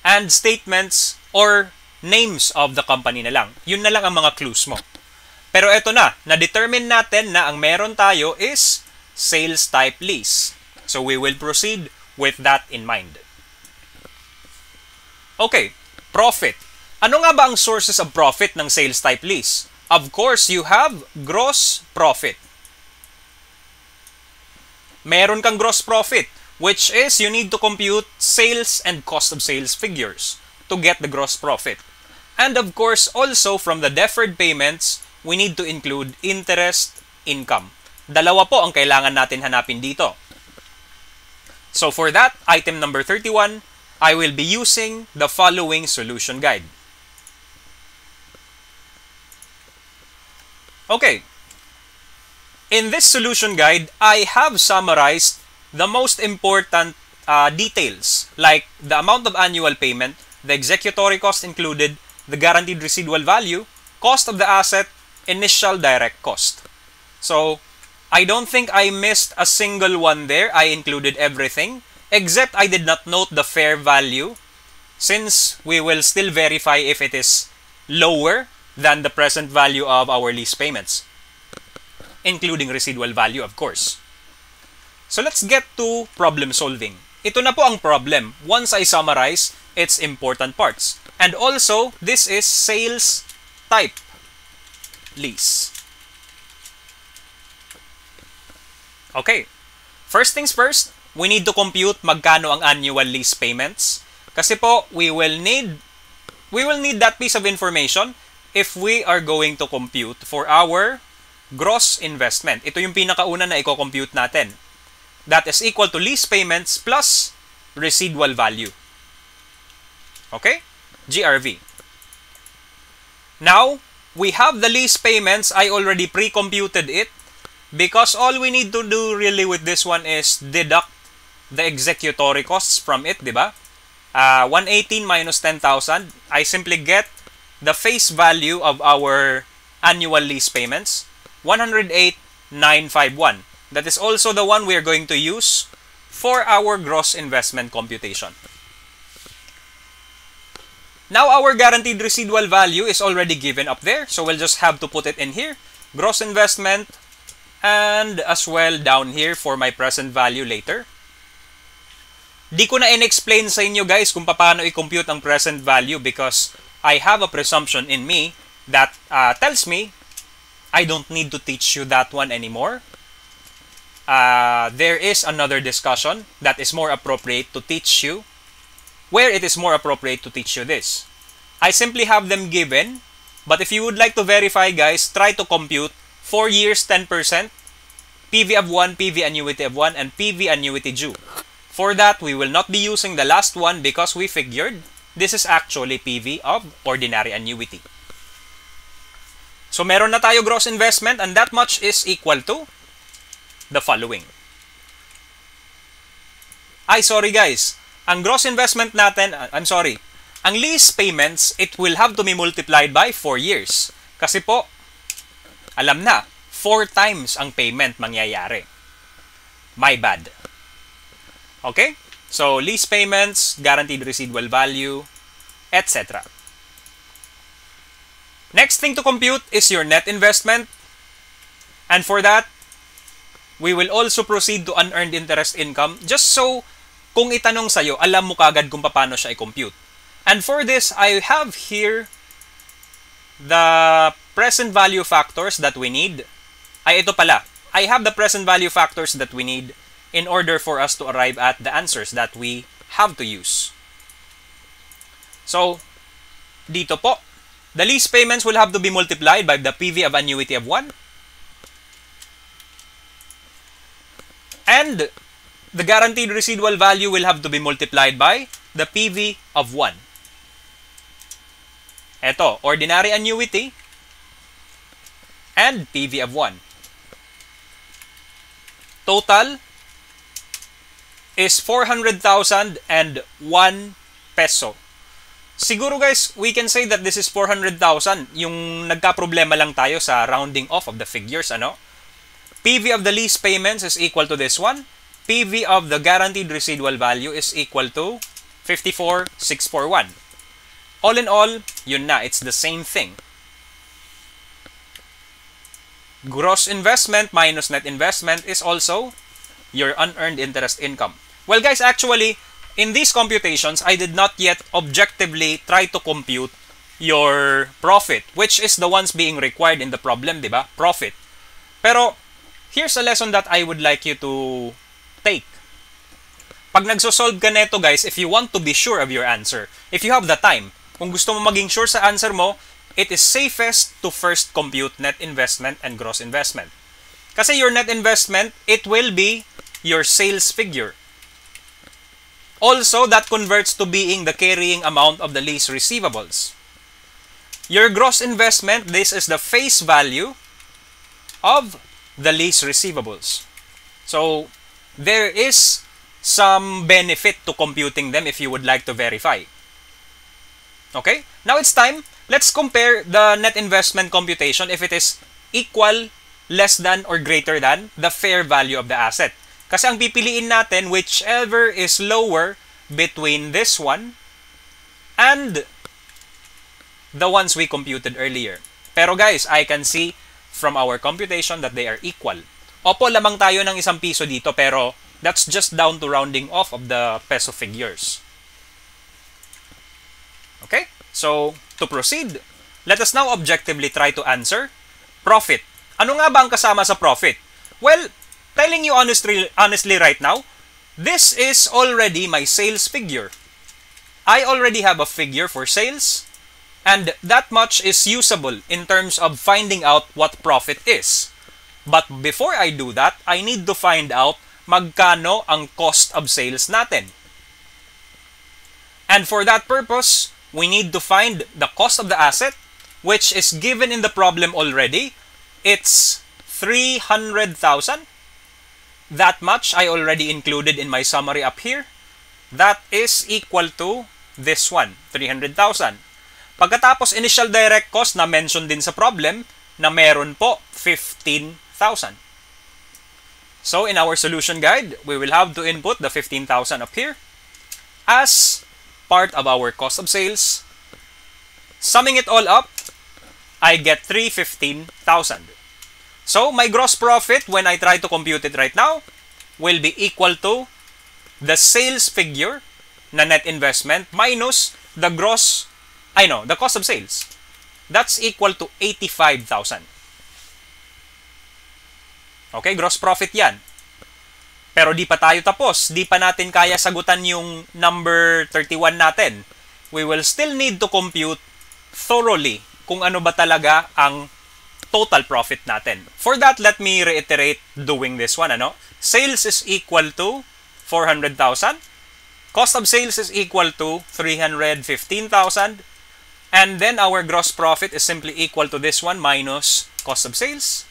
and statements or names of the company na lang. Yun na lang ang mga clues mo. Pero eto na-determine natin na ang meron tayo is sales type lease. So we will proceed with that in mind. Okay, profit. Ano nga ba ang sources of profit ng sales type lease? Of course, you have gross profit. Meron kang gross profit, which is you need to compute sales and cost of sales figures to get the gross profit. And of course, also from the deferred payments, we need to include interest income. Dalawa po ang kailangan natin hanapin dito. So for that, item number 31, I will be using the following solution guide. Okay. In this solution guide, I have summarized the most important details like the amount of annual payment, the executory cost included, the guaranteed residual value, cost of the asset, initial direct cost. So, I don't think I missed a single one there. I included everything, except I did not note the fair value since we will still verify if it is lower than the present value of our lease payments, including residual value, of course. So let's get to problem solving. Ito na po ang problem once I summarize its important parts. And also, this is sales type lease. Okay. First things first, we need to compute magkano ang annual lease payments. Kasi po, we will need that piece of information if we are going to compute for our gross investment. Ito yung pinakauna na i-compute natin. That is equal to lease payments plus residual value. Okay? GRV. Now, we have the lease payments. I already pre-computed it because all we need to do really with this one is deduct the executory costs from it, diba? 118 minus 10,000. I simply get the face value of our annual lease payments, 108,951. That is also the one we are going to use for our gross investment computation. Now our guaranteed residual value is already given up there, so we'll just have to put it in here. Gross investment and as well down here for my present value later. Di ko na in-explain sa inyo guys kung paano i-compute ang present value because I have a presumption in me that tells me I don't need to teach you that one anymore. There is another discussion that is more appropriate to teach you, where it is more appropriate to teach you this. I simply have them given, but if you would like to verify guys, try to compute 4 years 10%, PV of 1, PV annuity of 1, and PV annuity due. For that, we will not be using the last one because we figured this is actually PV of ordinary annuity. So meron na tayo gross investment and that much is equal to the following. Sorry guys. Ang gross investment natin, ang lease payments, it will have to be multiplied by 4 years. Kasi po, alam na, 4 times ang payment mangyayari. My bad. Okay? So, lease payments, guaranteed residual value, etc. Next thing to compute is your net investment. And for that, we will also proceed to unearned interest income just so kung itanong sa'yo, alam mo kagad kung paano siya i-compute. And for this, I have here the present value factors that we need. Ito pala. I have the present value factors that we need in order for us to arrive at the answers that we have to use. So, dito po, the lease payments will have to be multiplied by the PV of annuity of 1. And the guaranteed residual value will have to be multiplied by the PV of 1. Ito, ordinary annuity and PV of 1. Total is 400,000 and 1 peso. Siguro guys, we can say that this is 400,000. Yung nagka-problema lang tayo sa rounding off of the figures, ano? PV of the lease payments is equal to this one. PV of the guaranteed residual value is equal to 54,641. All in all, yun na, it's the same thing. Gross investment minus net investment is also your unearned interest income. Well guys, actually, in these computations, I did not yet objectively try to compute your profit, which is the ones being required in the problem, diba? Profit. Pero, here's a lesson that I would like you to take. Pag nagsosolve ka neto guys, if you want to be sure of your answer, if you have the time, kung gusto mo maging sure sa answer mo, it is safest to first compute net investment and gross investment. Kasi your net investment, it will be your sales figure. Also, that converts to being the carrying amount of the lease receivables. Your gross investment, this is the face value of the lease receivables. So, there is some benefit to computing them if you would like to verify. Okay? Now it's time. Let's compare the net investment computation if it is equal, less than, or greater than the fair value of the asset. Kasi ang pipiliin natin, whichever is lower between this one and the ones we computed earlier. Pero guys, I can see from our computation that they are equal. Opo, lamang tayo ng isang piso dito, pero that's just down to rounding off of the peso figures. Okay? So, to proceed, let us now objectively try to answer profit. Ano nga ba ang kasama sa profit? Well, telling you honestly right now, this is already my sales figure. I already have a figure for sales, and that much is usable in terms of finding out what profit is. But before I do that, I need to find out magkano ang cost of sales natin. And for that purpose, we need to find the cost of the asset, which is given in the problem already. It's 300,000. That much I already included in my summary up here. That is equal to this one, 300,000. Pagkatapos initial direct cost na mention din sa problem na meron po 15,000. So in our solution guide, we will have to input the 15,000 up here as part of our cost of sales. Summing it all up, I get 315,000. So my gross profit, when I try to compute it right now, will be equal to the sales figure na net investment minus the the cost of sales. That's equal to 85,000. Okay, gross profit yan. Pero di pa tayo tapos. Di pa natin kaya sagutan yung number 31 natin. We will still need to compute thoroughly kung ano ba talaga ang total profit natin. For that, let me reiterate doing this one. Sales is equal to 400,000. Cost of sales is equal to 315,000. And then our gross profit is simply equal to this one minus cost of sales.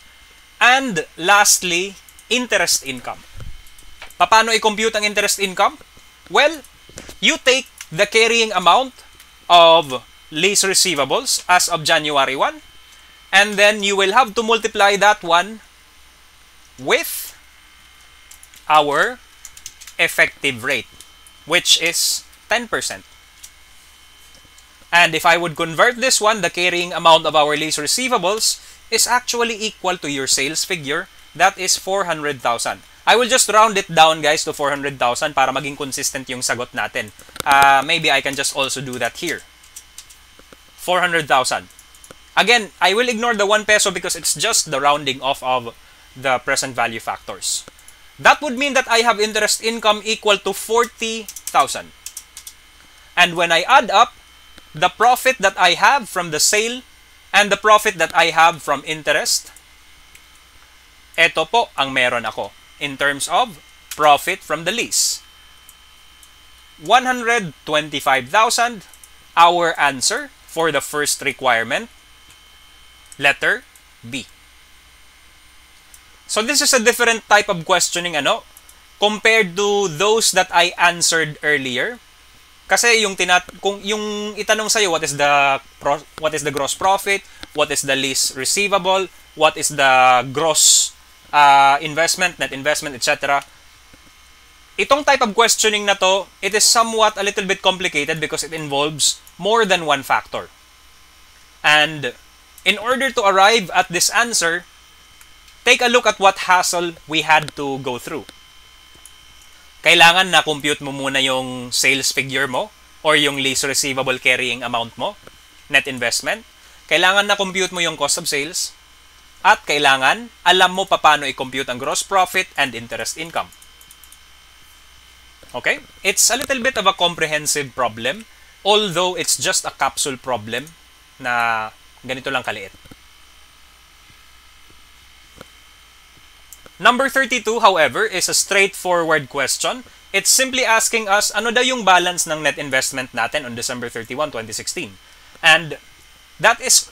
And lastly, interest income. Paano i-compute ang interest income? Well, you take the carrying amount of lease receivables as of January 1, and then you will have to multiply that one with our effective rate, which is 10%. And if I would convert this one, the carrying amount of our lease receivables is actually equal to your sales figure. That is 400,000. I will just round it down, guys, to 400,000 para maging consistent yung sagot natin. Maybe I can just also do that here. 400,000. Again, I will ignore the 1 peso because it's just the rounding off of the present value factors. That would mean that I have interest income equal to 40,000. And when I add up the profit that I have from the sale and the profit that I have from interest, eto po ang meron ako in terms of profit from the lease. 125,000. Our answer for the first requirement? Letter B. So this is a different type of questioning compared to those that I answered earlier. Kasi yung itanong sa'yo, what is the gross profit, what is the lease receivable, what is the gross investment, net investment, etc. Itong type of questioning na to, it is somewhat a little bit complicated because it involves more than one factor. And in order to arrive at this answer, take a look at what hassle we had to go through. Kailangan na compute mo muna yung sales figure mo or yung lease receivable carrying amount mo, net investment. Kailangan na compute mo yung cost of sales. At kailangan alam mo paano i-compute ang gross profit and interest income. Okay? It's a little bit of a comprehensive problem, although it's just a capsule problem na ganito lang kaliit. Number 32, however, is a straightforward question. It's simply asking us, ano daw yung balance ng net investment natin on December 31, 2016? And that is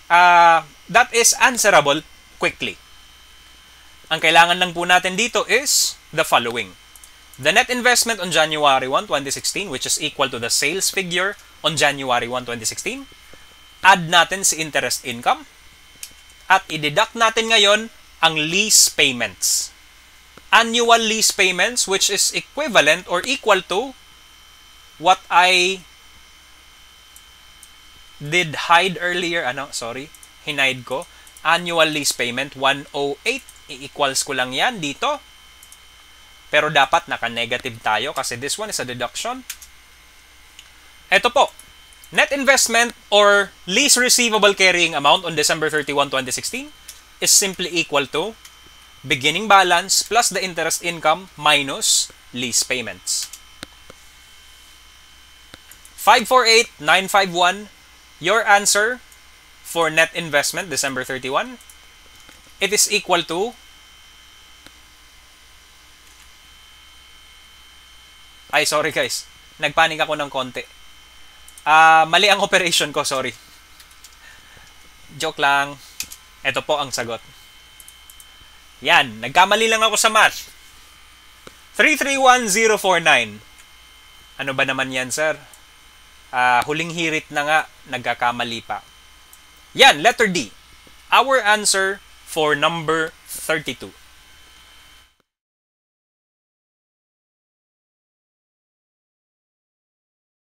that is answerable quickly. Ang kailangan lang po natin dito is the following. The net investment on January 1, 2016, which is equal to the sales figure on January 1, 2016. Add natin si interest income. At i-deduct natin ngayon ang lease payments. Annual lease payments, which is equivalent or equal to what I did hide earlier. Hinide ko. Annual lease payment, 108. I-equals ko lang yan dito. Pero dapat naka-negative tayo kasi this one is a deduction. Ito po. Net investment or lease receivable carrying amount on December 31, 2016 is simply equal to beginning balance plus the interest income minus lease payments. 548,951, your answer for net investment December 31, it is equal to sorry guys, nagpanik ako ng konti. Mali ang operation ko, sorry. Joke lang. Ito po ang sagot. Yan, nagkamali lang ako sa math. 331049. Ano ba naman yan, sir? Huling hirit na nga, nagkakamali pa. Yan, letter D. Our answer for number 32.